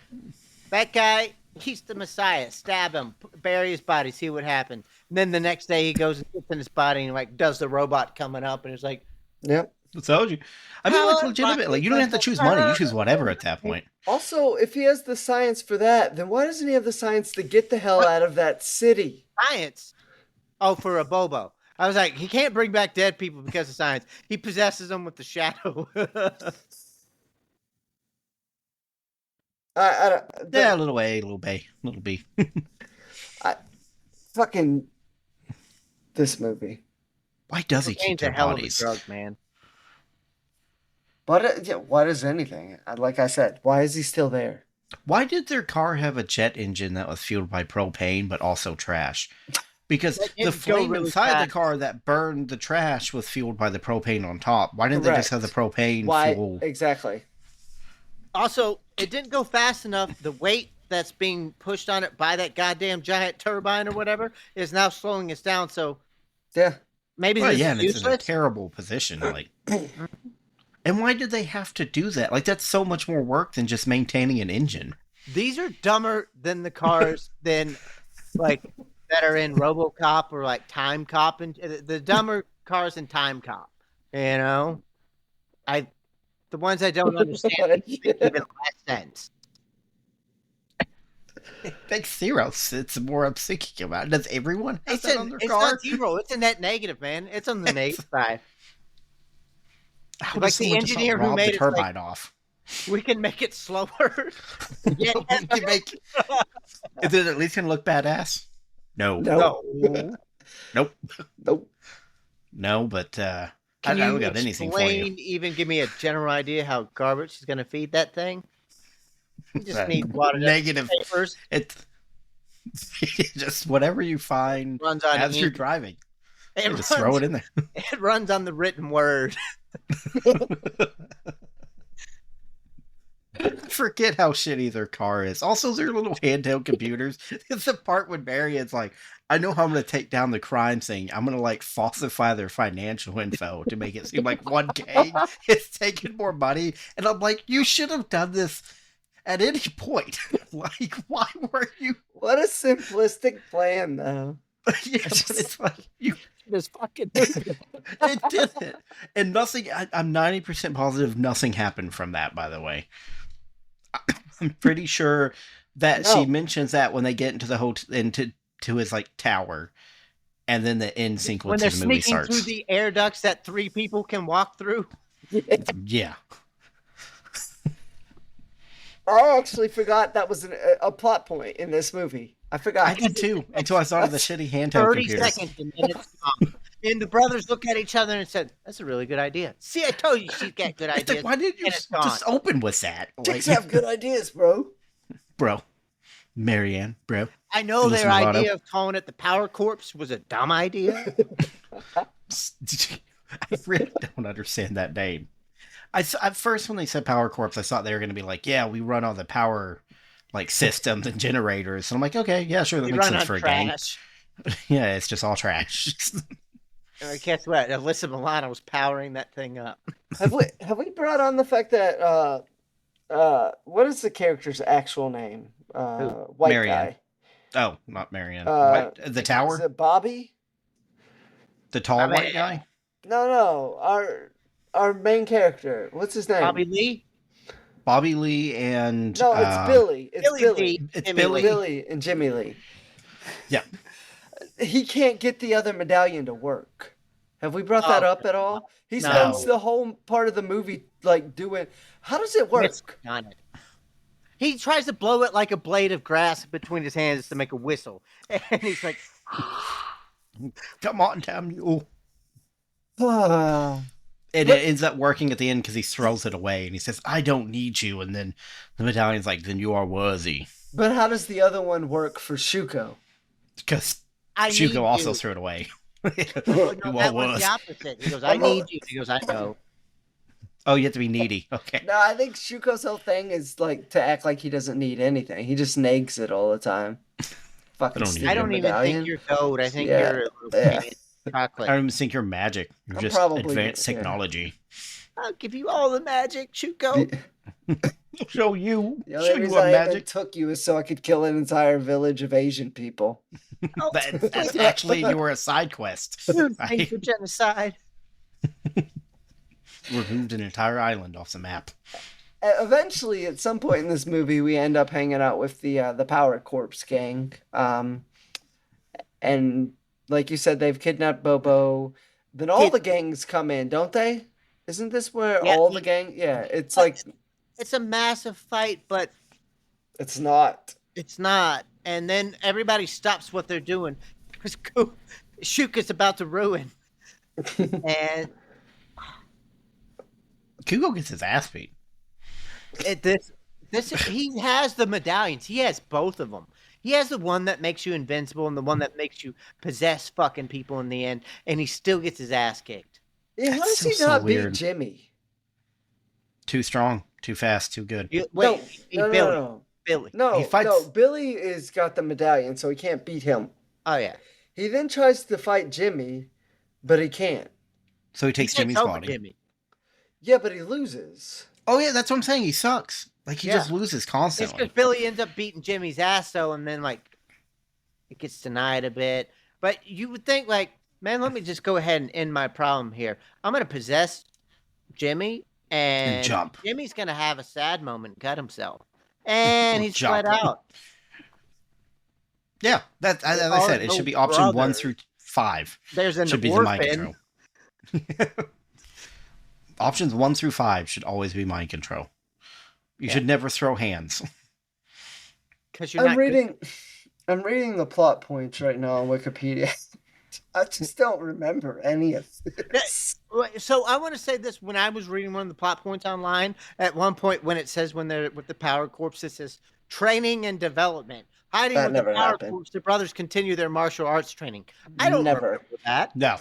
that guy, he's the Messiah. Stab him, bury his body, see what happens. And then the next day he goes and sits in his body and like does the robot coming up and it's like, yep. I told you. I mean, like How legitimately, you don't have to choose money. You choose whatever at that point. Also, if he has the science for that, then why doesn't he have the science to get the hell out of that city? science. Oh, for a Bobo. I was like, he can't bring back dead people because of science. He possesses them with the shadow. I don't, Yeah, a little A, a little B, a little B. fucking this movie. Why does he keep Cocaine's a their hell of a bodies? drug, man. But yeah, what is anything? Like I said, why is he still there? Why did their car have a jet engine that was fueled by propane but also trash? Because That the didn't go flame really inside fast. the car that burned the trash was fueled by the propane on top. Why didn't they just have the propane Why fuel? exactly? Also, it didn't go fast enough. The weight that's being pushed on it by that goddamn giant turbine or whatever is now slowing us down. So Yeah. maybe Well, this yeah, is and it's in a useless. terrible position. Like, and why did they have to do that? Like, that's so much more work than just maintaining an engine. These are dumber than the cars than like that are in RoboCop or like Time Cop and the dumber cars in Time Cop. You know, the ones I don't understand make even less sense. It makes zero sense more I'm thinking about it. Does everyone have that on their It's car? not zero. It's a net negative, man. It's on the negative side. How like does the someone just engineer not who rob made the it's like- turbine off? We can make it slower. Yeah. We can make... Is it at least gonna look badass? No. No. Nope. Nope. No, but I Can don't you got anything for you. explain, even give me a general idea how garbage is going to feed that thing? You just need water Negative. papers. It's just whatever you find Runs on as you're ink. driving. It Just throw it in there. It runs on the written word. Forget how shitty their car is. Also, their little handheld computers. It's the part when Marion's like, I know how I'm going to take down the crime scene. I'm going to like falsify their financial info to make it seem like 1K is taking more money. And I'm like, you should have done this at any point. Like, why were you? What a simplistic plan, though. Yeah, but it's like, you This fucking it didn't. And nothing, I'm 90% positive nothing happened from that, by the way. I'm pretty sure that No. she mentions that when they get into the hotel, into his like tower, and then the end when sequence they're of the movie sneaking starts. through the air ducts that 3 people can walk through. Yeah. I actually forgot that was a plot point in this movie. I forgot. I did too, until I saw the shitty handheld 30 computer. seconds and then it's gone. And the brothers look at each other and said, "That's a really good idea." See, I told you she's got good It's ideas. like, why didn't you and it's just gone. open with that? Like, Chicks have good ideas, bro. bro. Marianne, bro. I know Listen, their Lotto. idea of calling it the Power Corpse was a dumb idea. I really don't understand that name. At first when they said Power Corps, I thought they were going to be like, yeah, we run all the power like systems and generators. And I'm like, okay, yeah, sure, that We makes run sense on for a gang. trash. Yeah, it's just all trash. Guess what? Alyssa Milano was powering that thing up. Have we brought on the fact that what is the character's actual name? White Marianne. guy. Oh, not Marianne. The Is tower? it Bobby? The tall I mean, white guy? No. Our main character. What's his name? Bobby Lee? Bobby Lee and... No, it's Billy. It's Billy Billy. Lee. It's Jimmy Billy. Lee. Billy and Jimmy Lee. Yeah. He can't get the other medallion to work. Have we brought that up at all? He No. spends the whole part of the movie like doing. How does it work? On it. He tries to blow it like a blade of grass between his hands to make a whistle. And he's like, Come on, damn you. Ah. And it ends up working at the end because he throws it away and he says, I don't need you. And then the medallion's like, then you are worthy. But how does the other one work for Shuko? Because I need Shuko also you. threw it away. Oh, no, You that are was worthy. the opposite. He goes, I need you. He goes, I know. Oh, you have to be needy. Okay. No, I think Shuko's whole thing is like to act like he doesn't need anything. He just nags it all the time. Fucking I don't need stupid I don't even medallion. think you're gold. I think Yeah. you're a little Yeah. pain. I Chocolate. don't even think you're magic. You're I'm just probably- advanced yeah. technology. I'll give you all the magic, Chuko. Show you. The only Show you reason what I even magic. took you is so I could kill an entire village of Asian people. Oh, That's actually, you were a side quest. thanks for genocide. Removed an entire island off the map. Eventually, at some point in this movie, we end up hanging out with the Power Corps gang. And like you said, they've kidnapped Bobo. Then all the gangs come in, don't they? Isn't this where Yeah. all the gang? Yeah, it's like It's a massive fight, but it's not. it's not. And then everybody stops what they're doing because Shuka's about to ruin. And Kugo gets his ass beat. he has the medallions. He has both of them. He has the one that makes you invincible and the one that makes you possess fucking people in the end, and he still gets his ass kicked. Yeah, how That's does he so not weird. beat Jimmy? Too strong, too fast, too good. Wait, no, Billy. no. Billy. No, He fights- no, Billy is got the medallion, so he can't beat him. Oh yeah. He then tries to fight Jimmy, but he can't. So he takes He takes Jimmy's over body. Jimmy. Yeah, but he loses. Oh yeah, that's what I'm saying. He sucks. Like he Yeah. just loses It's constantly. because Billy ends up beating Jimmy's ass though, and then like it gets denied a bit. But you would think like, man, let me just go ahead and end my problem here. I'm gonna possess Jimmy, and jump. Jimmy's gonna have a sad moment, and cut himself, and he's Jump. let out. Yeah, that as I said, it should be option 1 brother. through 5. There's an Should be the mind orphan. control. Options 1 through 5 should always be mind control. You Yeah. should never throw hands. Because you're not I'm reading the plot points right now on Wikipedia. I just don't remember any of this. So I want to say this: when I was reading one of the plot points online, at one point when it says when they're with the Power Corps, it says training and development. Hiding That with the never Power happened. Corps, the brothers continue their martial arts training. I don't Never. remember that. No,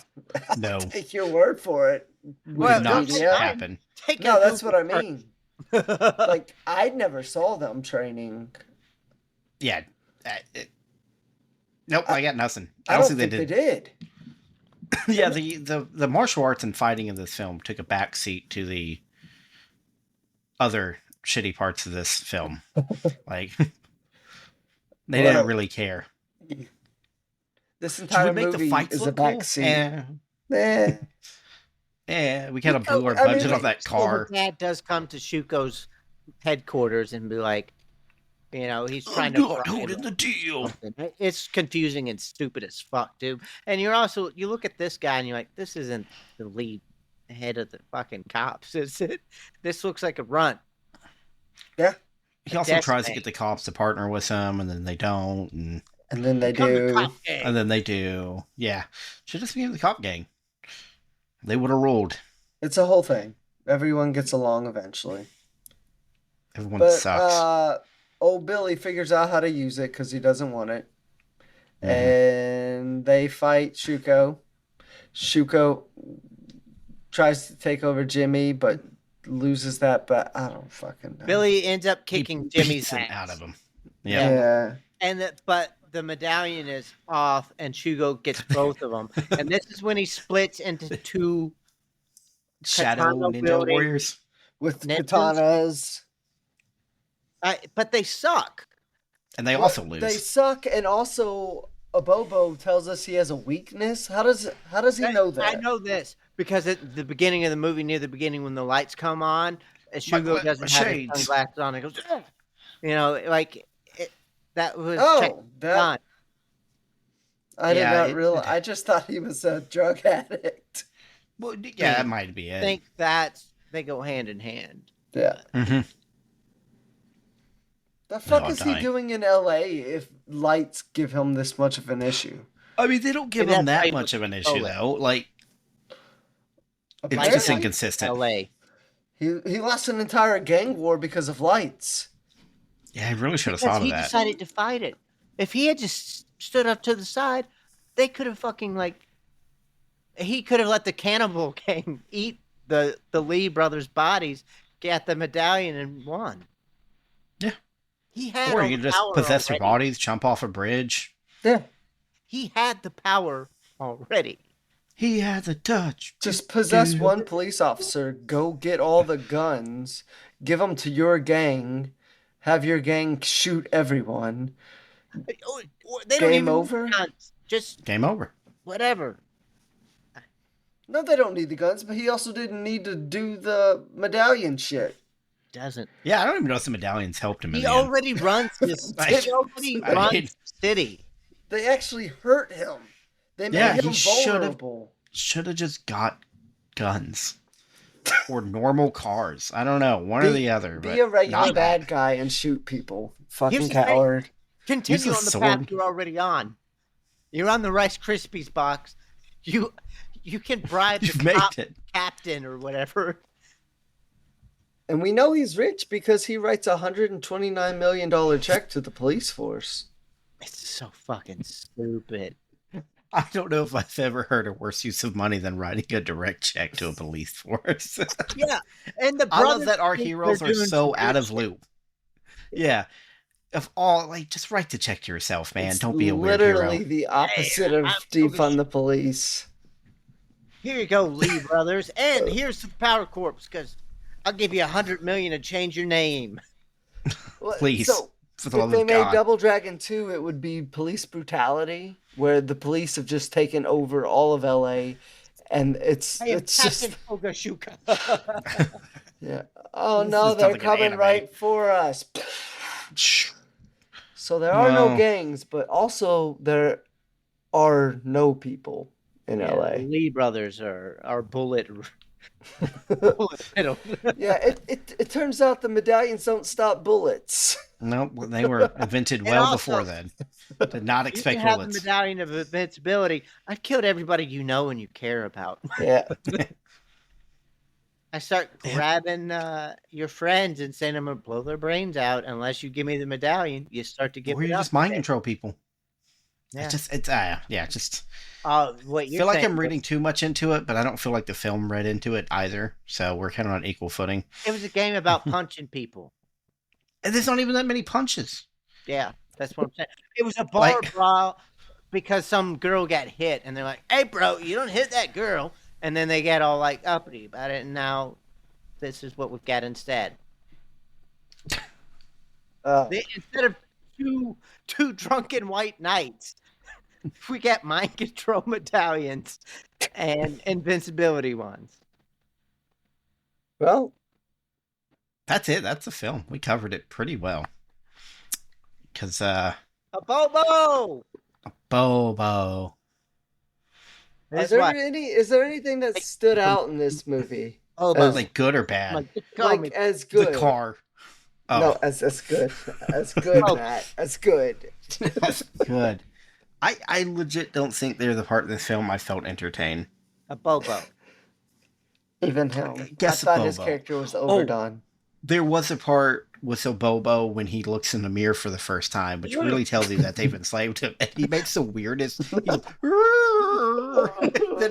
no, Take your word for it. Well, did not Wikipedia. happen. Take No, a that's Google what I mean. search. Like, I never saw them training. Yeah. Nope, I got nothing. I don't think they did. Yeah, the martial arts and fighting in this film took a backseat to the other shitty parts of this film. Like, they Well, didn't really care. This Should entire we make the movie fights is a look cool? backseat. We kind of blew our I mean, budget off that car. So the dad does come to Shuko's headquarters and be like, you know, he's trying to. not fry holding the deal. something. It's confusing and stupid as fuck, dude. And you look at this guy and you're like, this isn't the lead head of the fucking cops, is it? This looks like a runt. Yeah. He also That's tries to me. get the cops to partner with him, and then they don't, and And then they Become the do. cop gang. and then they do. Yeah, should just became the cop gang. They would have ruled. It's a whole thing. Everyone gets along eventually. Everyone But sucks. old Billy figures out how to use it because he doesn't want it. Mhm. And they fight Shuko. Shuko tries to take over Jimmy, but loses that, but I don't fucking know. Billy ends up He kicking Jimmy's beats him ass. out of him. Yeah. And but the medallion is off, and Shugo gets both of them. And this is when he splits into two Shadow Katana Ninja wielding Warriors. With ninjas. katanas. But they suck. And they also lose. They suck, and also Abobo tells us he has a weakness. How does he know that? I know this because at the beginning of the movie, near the beginning when the lights come on, Shugo doesn't have his shades. sunglasses on. He goes, "Ugh." You know, like that was that I did Yeah, not realize. I just thought he was a drug addict. Well, yeah, that might be I it. think they go hand in hand. Yeah. Mm-hmm. The fuck No, is he dying. doing in LA if lights give him this much of an issue? I mean, they don't give Maybe him that's that why he much of an was issue, stolen. though. Like, it's Apparently, just inconsistent. L.A. he lost an entire gang war because of lights. Yeah, I really should have Because thought of he that. decided to fight it. If he had just stood up to the side, they could have he could have let the cannibal gang eat the Lee brothers' bodies, get the medallion, and won. Yeah. He had Or all you the could just power possess their already. bodies, jump off a bridge. Yeah. He had the power already. He has a touch. Just possess one police officer, go get all the guns, give them to your gang, have your gang shoot everyone. They don't Game even over? need guns. Just Game over. whatever. No, they don't need the guns, but he also didn't need to do the medallion shit. Doesn't. Yeah, I don't even know if the medallions helped him in He the end. already runs this. Like, He already I runs mean- the city. They actually hurt him. They made Yeah, him he should've- vulnerable. Should have just got guns. Or normal cars. I don't know. One or the other. Be but a regular not bad guy and shoot people. Fucking Here's the thing. coward. Continue Use on the the path sword. you're already on. You're on the Rice Krispies box. You can bribe You've the made cop it. captain or whatever. And we know he's rich because he writes a $129 million check to the police force. It's so fucking stupid. I don't know if I've ever heard a worse use of money than writing a direct check to a police force. Yeah, and the I love brothers that our think heroes they're are doing so some out good of shit. loop. Yeah. Of all, like, just write the check to yourself, man. It's Don't be a weird literally hero. the opposite of I'm defund the police. Here you go, Lee brothers, and here's the Power Corps because I'll give you $100 million to change your name. Well, Please. So, For the if love they of made God. Double Dragon 2, it would be police brutality, where the police have just taken over all of LA, and it's I am just Captain Ogashuka. yeah. Oh This no, is they're something an coming anime. right for us. So there are no No. gangs, but also there are no people in The LA. Lee brothers are bullet riddled. Yeah, it turns out the medallions don't stop bullets. Nope, they were invented And well also- before then. Did not You expect can have the bullets. medallion of invincibility. I've killed everybody you know and you care about. Yeah. I start grabbing your friends and saying I'm gonna blow their brains out unless you give me the medallion. You start to give Or it you up. just mind control people. Yeah. Just What I you're feel like saying I'm was- reading too much into it, but I don't feel like the film read into it either. So we're kind of on equal footing. It was a game about punching people. And there's not even that many punches. Yeah, that's what I'm saying. It was a bar Like- brawl because some girl got hit, and they're like, "Hey, bro, you don't hit that girl." And then they get all like uppity about it, and now this is what we've got instead. Instead of two drunken white knights, we got mind control medallions and invincibility ones. Well, That's it. That's the film. We covered it pretty well. Because A Bobo! Bobo. is That's why. there anything that stood out in this movie? Bobo. Like good or bad? Like, just call me Like as good. The car. Oh, No, as good. As good, Oh. Matt. As good. that's good. I legit don't think they're the part of this film I felt entertained. A Bobo. Even him. Guess I thought his Bobo. character was overdone. There was a part with Bobo when he looks in the mirror for the first time, which really tells you that they've enslaved him. And he makes the weirdest. Then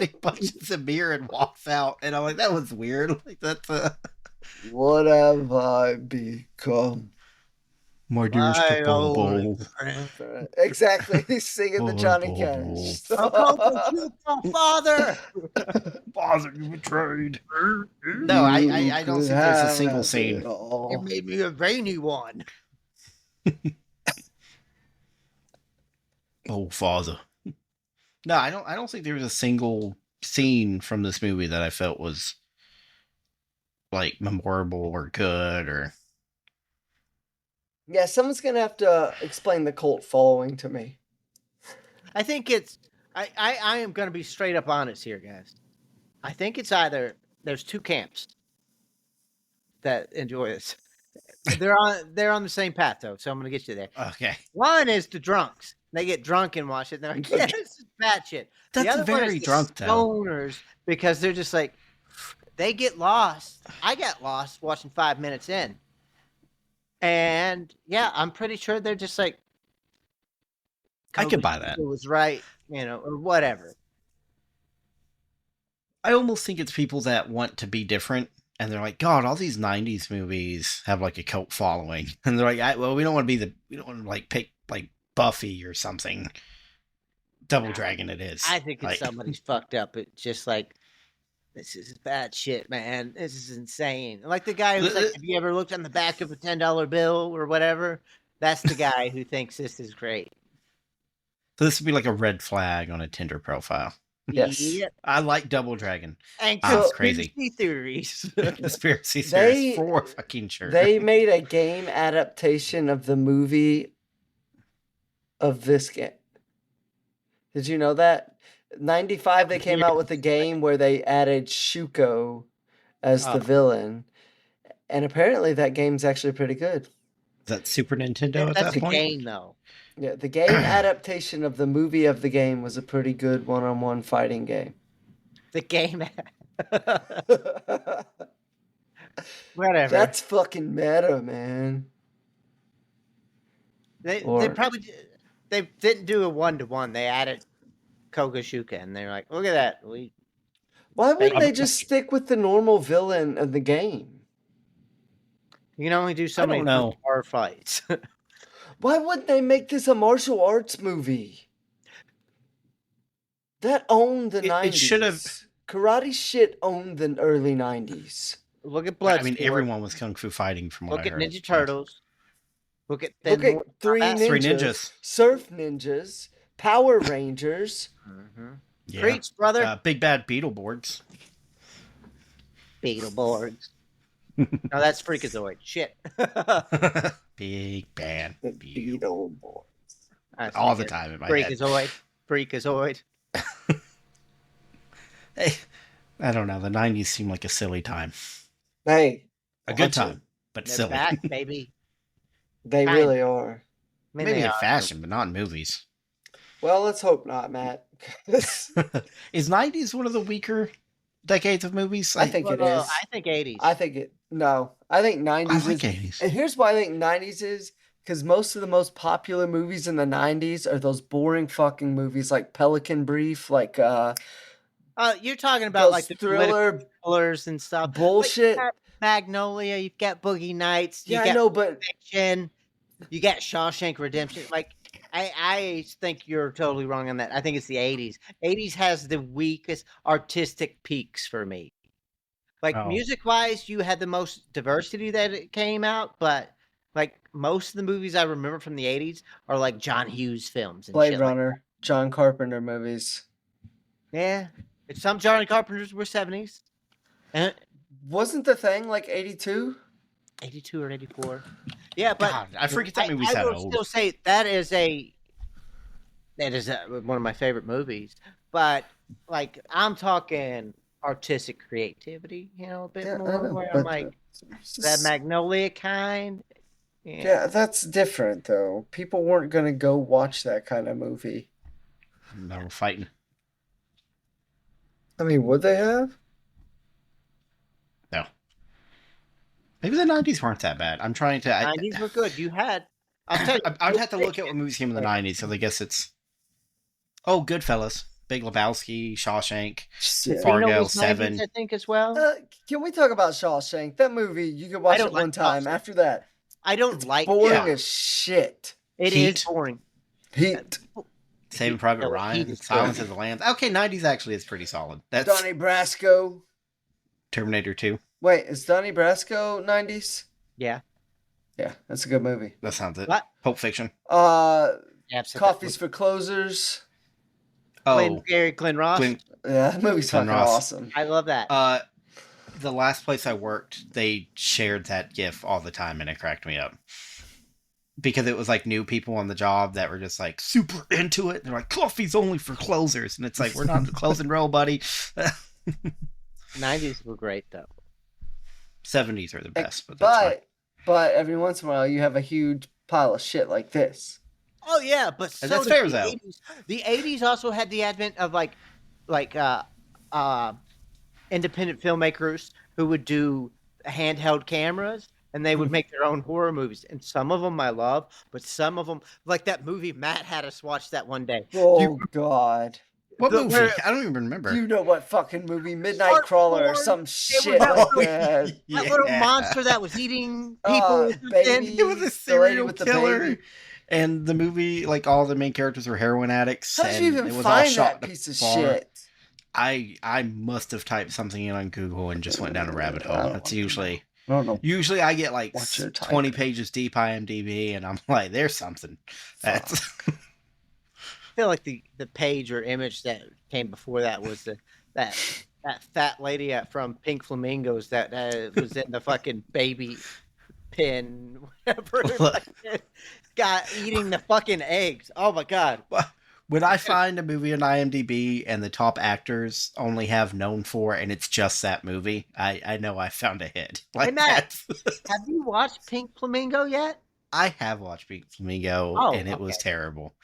he punches the mirror and walks out, and I'm like, that was weird. Like that's What have I become? My dearest My Bobo. old friend. Exactly. He's singing the Oh, Johnny Bobo. Cash. A Coco father. Father, you betrayed. You No, I don't could think there's a single have scene. it all. It made me a rainy one. Oh, father. No, I don't think there was a single scene from this movie that I felt was like memorable or good or Yeah, someone's gonna have to explain the cult following to me. I think it's. I am going to be straight up honest here, guys. I think it's either there's two camps that enjoy this. They're on the same path though, so I'm going to get you there. okay. One is the drunks. They get drunk and watch it. And they're like, "Yeah, this is bad shit." The That's other one very is the drunk, though. stoners because they're just like they get lost. I got lost watching 5 minutes in, and yeah, I'm pretty sure they're just like, I could buy that. It was right, or whatever. I almost think it's people that want to be different, and they're like, God, all these '90s movies have like a cult following, and they're like, well, we don't want to like pick like Buffy or something. Double Dragon, it is. I think it's like, somebody's fucked up. It's just like this is bad shit, man. This is insane. Like the guy who's like, have you ever looked on the back of a $10 bill or whatever? That's the guy who thinks this is great. So this would be like a red flag on a Tinder profile. Yes. Yep. I like Double Dragon. And That's conspiracy crazy. theories. Conspiracy theories They- for fucking sure. They made a game adaptation of the movie of this game. Did you know that? 95 they came out with a game where they added Shuko as the villain. And apparently that game's actually pretty good. Is that Super Nintendo at That's that a point? game, though. Yeah, the game adaptation of the movie of the game was a pretty good one-on-one fighting game. The game. Whatever. That's fucking meta, man. They or- probably they didn't do a 1-to-1. They added Kogashuka, and they're like, look at that. Why wouldn't they just stick with the normal villain of the game? You can only do so I many don't know. bar fights. Why wouldn't they make this a martial arts movie? That owned the 90s. It should have. Karate shit owned the early 90s. Look at Bloodsport. I mean, everyone was kung fu fighting from what Look I at heard. Ninja Turtles. Look at Look at Three Ninjas. Three Ninjas. Surf Ninjas. Power Rangers. Yeah. Preach, brother. Big Bad Beetleborgs. Beetleborgs. No, that's Freakazoid. Shit. Big Bad The Beetle. Beetleborgs. All the time in my head. Freakazoid. Hey, I don't know. The 90s seemed like a silly time. Hey, A good time, but They're silly. back, baby. they Kind really are. I mean, Maybe they in are. fashion, but not in movies. Well, let's hope not, Matt. 'Cause Is 90s one of the weaker decades of movies? I think it Well, is. I think 80s. I think it. No, I think 90s I is. like 80s. And here's why I think 90s is because most of the most popular movies in the 90s are those boring fucking movies like Pelican Brief, like You're talking about those like the political thriller thrillers and stuff. bullshit. But you got Magnolia, you've got Boogie Nights, you Yeah, I got know, but Fiction, you got Shawshank Redemption. Like, I think you're totally wrong on that. I think it's the 80s. 80s has the weakest artistic peaks for me. Like, Oh. music-wise, you had the most diversity that it came out, but like most of the movies I remember from the 80s are like John Hughes films and Blade shit like Runner, John Carpenter movies. yeah. Some Johnny Carpenters were 70s. And Wasn't the thing like 82? 82 or 84. Yeah, but God, I forget that movie's I that will old. still say that is one of my favorite movies. But like I'm talking artistic creativity, a bit Yeah, I more know, where but I'm like it's that just- Magnolia kind. Yeah, that's different though. People weren't gonna go watch that kind of movie. No, we're fighting. I mean, would they have? No. Maybe the 90s weren't that bad. I'm trying to. 90s were good. You had. I'll tell you. I'd have to look at what movies came in the 90s, so I guess it's. Oh, Goodfellas. Big Lebowski, Shawshank, Shit. Fargo, Casino was 7. 90s, I think, as well. Can we talk about Shawshank? That movie, you could watch don't it one like time. Shawshank. After that, I don't like boring Yeah. as shit. It Heat. is boring. Heat. Saving Private No, Heat Ryan, is Silence good. of the Lambs. Okay, 90s actually is pretty solid. That's Donnie Brasco. Terminator 2. Wait, is Donnie Brasco 90s? Yeah. Yeah, that's a good movie. That sounds it. What? Pulp Fiction. Absolutely. Coffees for Closers. Oh, Glenn Ross. Glenn- Yeah, that movie's Glenn fucking Ross. awesome. I love that. the last place I worked, they shared that GIF all the time, and it cracked me up. Because it was like new people on the job that were just like super into it. They're like, coffee's only for closers. And it's like, we're not the closing row, buddy. 90s were great, though. 70s are the best. But that's fine. But every once in a while, you have a huge pile of shit like this. Oh, yeah, but so that's did fair, the though. 80s. The 80s also had the advent of independent filmmakers who would do handheld cameras, and they would make their own horror movies. And some of them I love, but some of them, like that movie, Matt had us watch that one day. Oh, God. What the- movie? where- I don't even remember. You know what fucking movie? Midnight Shark Crawler or porn. some was shit that like movie. that. That little monster that was eating people. Oh, baby. It was a The lady serial with the killer. baby. And the movie, like, all the main characters were heroin addicts. How did and you even it was all find shot that in a piece of bar. shit? I must have typed something in on Google and just went down a rabbit hole. Oh. That's usually... I don't know. Usually I get like What you're typing. 20 pages deep IMDb, and I'm like, there's something. That's I feel like the page or image that came before that was that fat lady from Pink Flamingos that was in the fucking baby pen, whatever. Got eating the fucking eggs. Oh my god. when I find a movie on IMDb and the top actors only have known for, and it's just that movie, I know I found a hit. Like Hey, Matt. that. Have you watched Pink Flamingo yet? I have watched Pink Flamingo, Oh, and it was okay. terrible.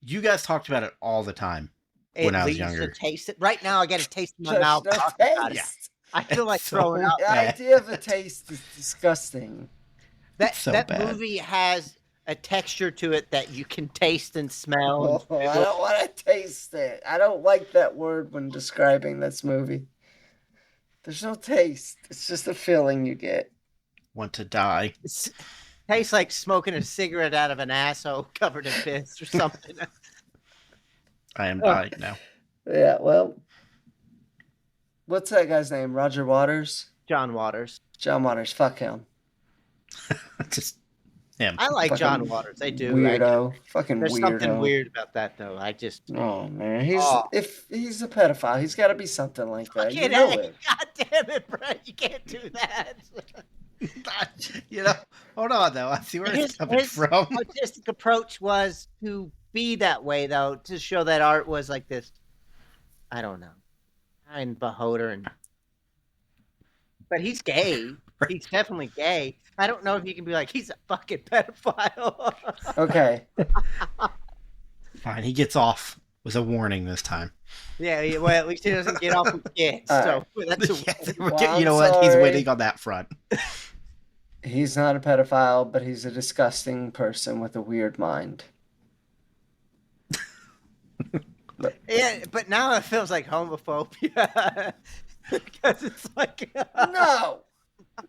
You guys talked about it all the time. When I was leaves younger. to taste it. Right now, I got a taste in my There's mouth. no talking about it. taste. I feel like It's so throwing up. The bad. idea of a taste is disgusting. That so that bad. movie has a texture to it that you can taste and smell. Oh, I don't want to taste it. I don't like that word when describing this movie. There's no taste. It's just a feeling you get. Want to die. It tastes like smoking a cigarette out of an asshole covered in piss or something. I am dying now. Yeah, well, what's that guy's name? Roger Waters? John Waters. John Waters. Fuck him. Just him. I like Fucking John Waters. I do. Weirdo. Fucking There's weirdo. something weird about that, though. I just. Oh man, if he's a pedophile, he's got to be something like that. You Fucking know A. it. God damn it, Brett. You can't do that. You know, hold on though. I see where it's coming His from. artistic approach was to be that way, though, to show that art was like this. I don't know. And beholder, but he's gay. He's definitely gay. I don't know if you can be like he's a fucking pedophile. Okay. Fine, he gets off with a warning this time. Yeah, well, at least he doesn't get off with kids. All So that's a Yes, Well, you know I'm what? He's sorry. winning on that front. He's not a pedophile, but he's a disgusting person with a weird mind. yeah, but now it feels like homophobia because it's like No!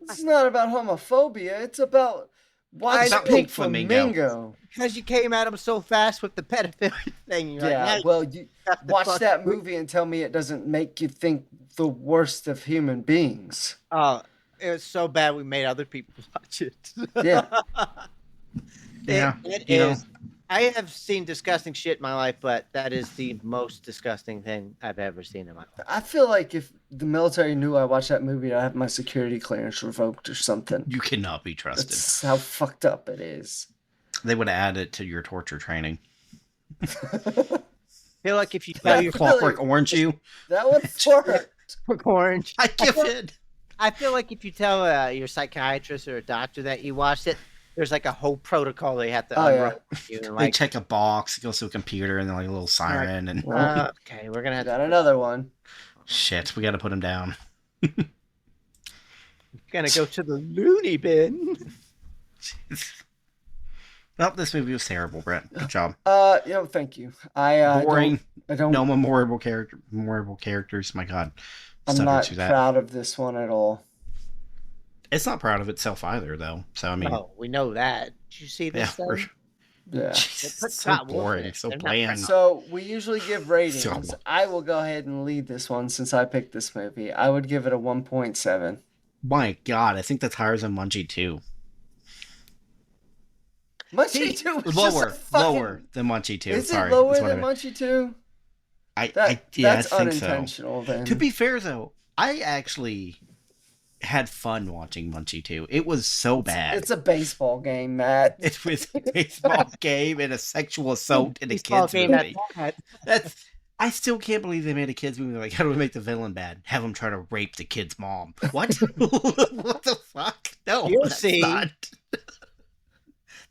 It's not about homophobia. It's about watching about Pink Pink Flamingo. Flamingo. because you came at him so fast with the pedophilia thing. You're Yeah, like, now well, you have to watch fuck- that movie and tell me it doesn't make you think the worst of human beings. Oh, it was so bad we made other people watch it. Yeah. Yeah, it you know. is. I have seen disgusting shit in my life, but that is the most disgusting thing I've ever seen in my life. I feel like if the military knew I watched that movie, I'd have my security clearance revoked or something. You cannot be trusted. That's how fucked up it is. They would add it to your torture training. I feel like if you tell That your Clockwork Orange you. That would work. orange, I give it. I feel like if you tell your psychiatrist or a doctor that you watched it, there's like a whole protocol they have to Oh, yeah. unroll with you. And They like, check a box, it goes to a computer, and then like a little siren, and okay, we're gonna I have got to, another one. shit, we got to put him down. gonna go to the loony bin. Well, this movie was terrible, Brett. Good job. Thank you. I Boring. I don't. No memorable characters. My God, I'm stuttered not through that. proud of this one at all. It's not proud of itself either, though. So I mean, Oh, we know that. Did you see yeah, this? for, thing? Yeah. Jesus, put so Scott Wolf in boring, it. so They're not bland. So we usually give ratings. So- I will go ahead and lead this one since I picked this movie. I would give it a 1.7. My God, I think that's higher than Munchie 2. Munchie 2 was just a fucking... Lower than Munchie 2. Is Sorry, it lower that's what I than meant. Munchie 2? I That's think so. unintentional then. To be fair, though, I actually had fun watching Munchie 2. It was so bad. It's a baseball game, Matt. It was a baseball game and a sexual assault in a Baseball kids game movie. at That's. I still can't believe they made a kids movie. Like, how do we make the villain bad? Have him try to rape the kid's mom. What? What the fuck? No, You'll that's see. not.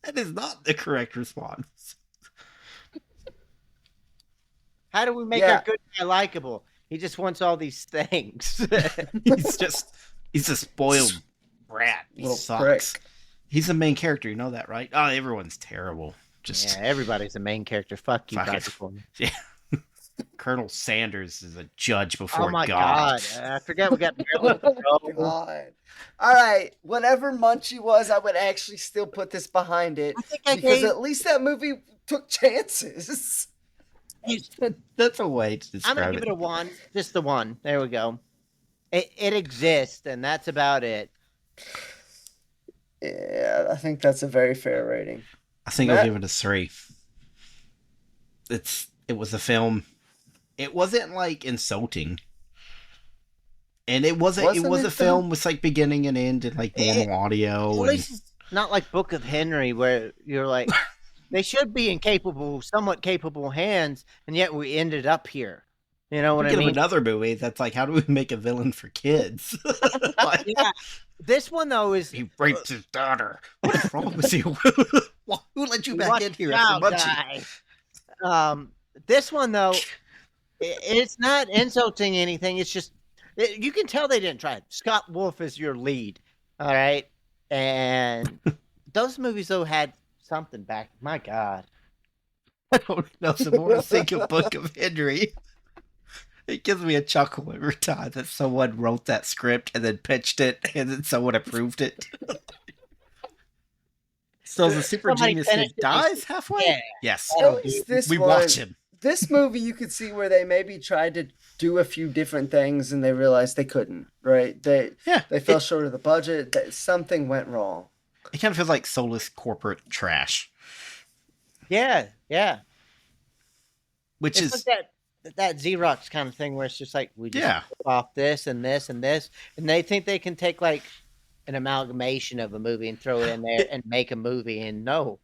That is not the correct response. How do we make Yeah. our good guy likable? He just wants all these things. He's a spoiled brat. He Little sucks. prick. He's the main character. You know that, right? Oh, everyone's terrible. Just yeah, everybody's the main character. Fuck you, Fuck it. Dr. Pullman. Colonel Sanders is a judge before Oh my God. god. I forgot we got Marilyn Oh, Monroe. God. All right, whatever Munchie was, I would actually still put this behind it I think I because gave. at least that movie took chances. That's a way to I'm describe gonna give it a 1. Just the 1. There we go. It exists, and that's about it. Yeah, I think that's a very fair rating. I think Matt? I'll give it a 3. It was a film. It wasn't like insulting. And it was Wasn't a it, film with like beginning and end and like normal audio. At And least it's not like Book of Henry, where you're like, they should be in somewhat capable hands, and yet we ended up here. You know what I Think of mean? another movie that's like, how do we make a villain for kids? Like, Yeah. This one though is he raped his daughter. What's wrong with you? Who let you back watch in here out, after Munchie? guy. This one though, it's not insulting anything. It's just you can tell they didn't try it. Scott Wolf is your lead, all right, and those movies though had something back. My God, I don't know. The more I think of Book of Henry, it gives me a chuckle every time that someone wrote that script and then pitched it and then someone approved it. So the super Somebody genius kid finished it. dies halfway? Yeah. Yes. At least this We one, watch him. this movie, you could see where they maybe tried to do a few different things and they realized they couldn't. Right? They fell short of the budget. Something went wrong. It kind of feels like soulless corporate trash. yeah. Which It's is like that Xerox kind of thing where it's just like we just Yeah. rip off this and this and this, and they think they can take like an amalgamation of a movie and throw it in there and make a movie. And no,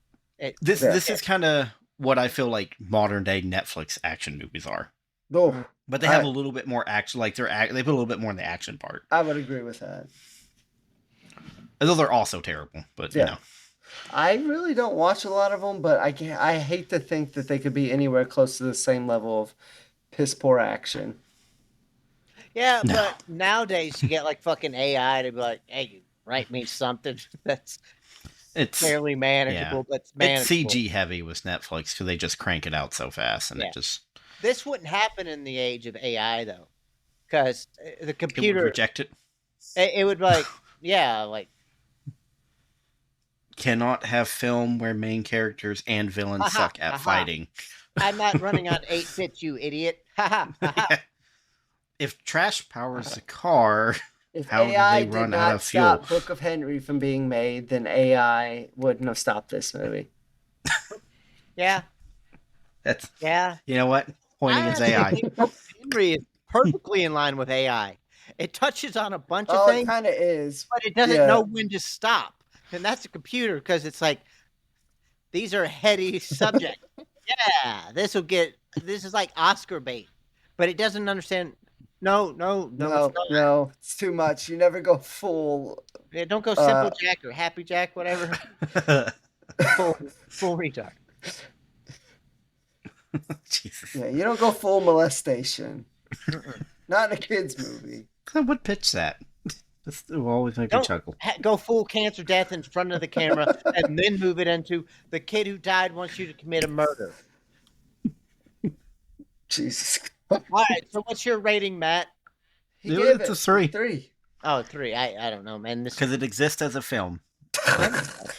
this is kind of what I feel like modern day Netflix action movies are. Oh, But they have a little bit more action. Like they put a little bit more in the action part. I would agree with that. Although they're also terrible, but Yeah. you know. I really don't watch a lot of them, but I hate to think that they could be anywhere close to the same level of piss poor action. yeah. No. But nowadays you get like fucking AI to be like, hey, you write me something that's It's fairly manageable. That's it's manageable. CG heavy with Netflix because they just crank it out so fast and Yeah. it just This wouldn't happen in the age of AI though, because the it would computer reject it. it would be like yeah, like Cannot have film where main characters and villains Aha, suck at aha. fighting. I'm not running on 8 bits, you idiot. Ha ha. If trash powers the car, If How did AI they did run out not of fuel? stop Book of Henry from being made, then AI wouldn't have stopped this movie. Yeah, that's yeah. you know what? Pointing is AI. Henry is perfectly in line with AI. It touches on a bunch of Oh, it things, kind of is. but it doesn't yeah. know when to stop. And that's a computer because it's like these are heady subjects. Yeah, this is like Oscar bait, but it doesn't understand. No, No, it's not. no, it's too much. You never go full. Yeah, don't go simple Jack or Happy Jack, whatever. full retard. Jesus. Yeah, you don't go full molestation. Not in a kids movie. I would pitch that. This will always make me Don't chuckle. go full cancer death in front of the camera and then move it into the kid who died wants you to commit a murder. Jesus. All right, so what's your rating, Matt? He It- gave it's it a 3. 3. Oh, 3. I don't know, man. This Because it exists as a film. That's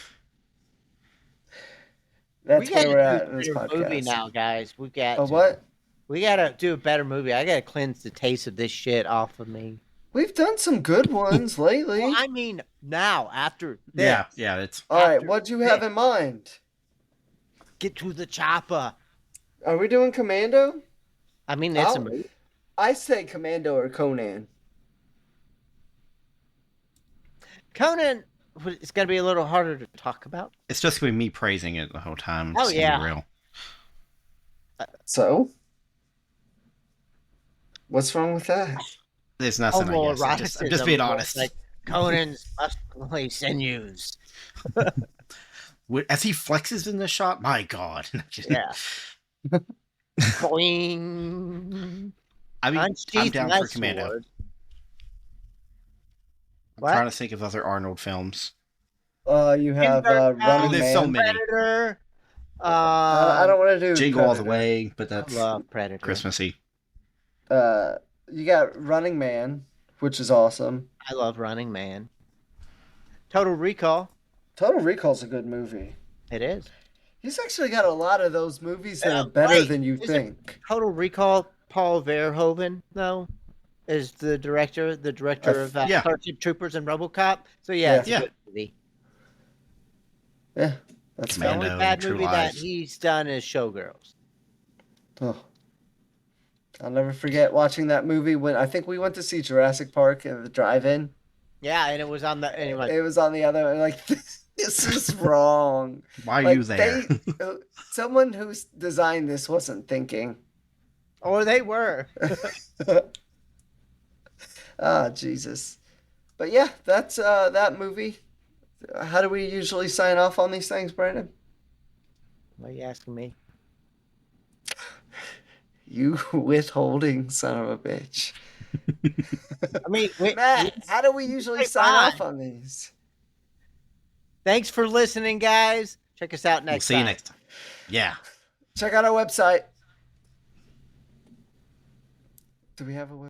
where gotta we're at do in this a better movie podcast. now, guys. We got A what? We gotta do a better movie. I gotta cleanse the taste of this shit off of me. We've done some good ones lately. Well, I mean, now after this, Yeah, it's All right, after what'd you have this. in mind? Get to the chopper. Are we doing Commando? I mean, that's a Oh. movie. I say Commando or Conan. Conan. It's gonna be a little harder to talk about. it's just gonna be me praising it the whole time. Oh, It's gonna yeah. be real. So? What's wrong with that? There's nothing. I guess. I'm just being Homoeroticism, honest. Like Conan's muscly sinews. As he flexes in the shot, my God. Yeah. Boing. I mean, I'm Unsheath down my for Commando. sword. I'm What? trying to think of other Arnold films. You have Running There's so Man. many. Predator. I don't want to do Jingle All the Predator. Way, but that's love Predator. Christmassy. You got Running Man, which is awesome. I love Running Man. Total Recall. Total Recall's a good movie. It is. He's actually got a lot of those movies that Yeah, are better right. than you Is it- think. Total Recall. Paul Verhoeven, though, is the director. The director of yeah. Starship Troopers and RoboCop. So yeah, it's a Yeah. good movie. Yeah, that's The fine. Commando. only bad True movie that Lies. he's done is Showgirls. Oh. I'll never forget watching that movie when I think we went to see Jurassic Park at the drive-in. Yeah, and it was on the anyway. It was on the other, like, this is wrong. Why are Like, you there? Someone who designed this wasn't thinking. Or they were. Ah, Jesus. But yeah, that's that movie. How do we usually sign off on these things, Brandon? Why are you asking me? You withholding son of a bitch. I mean, Matt, how do we usually Hey, sign fine. off on these? thanks for listening, guys. Check us out We'll next see time. you next time. Yeah. Check out our website. Do we have a website?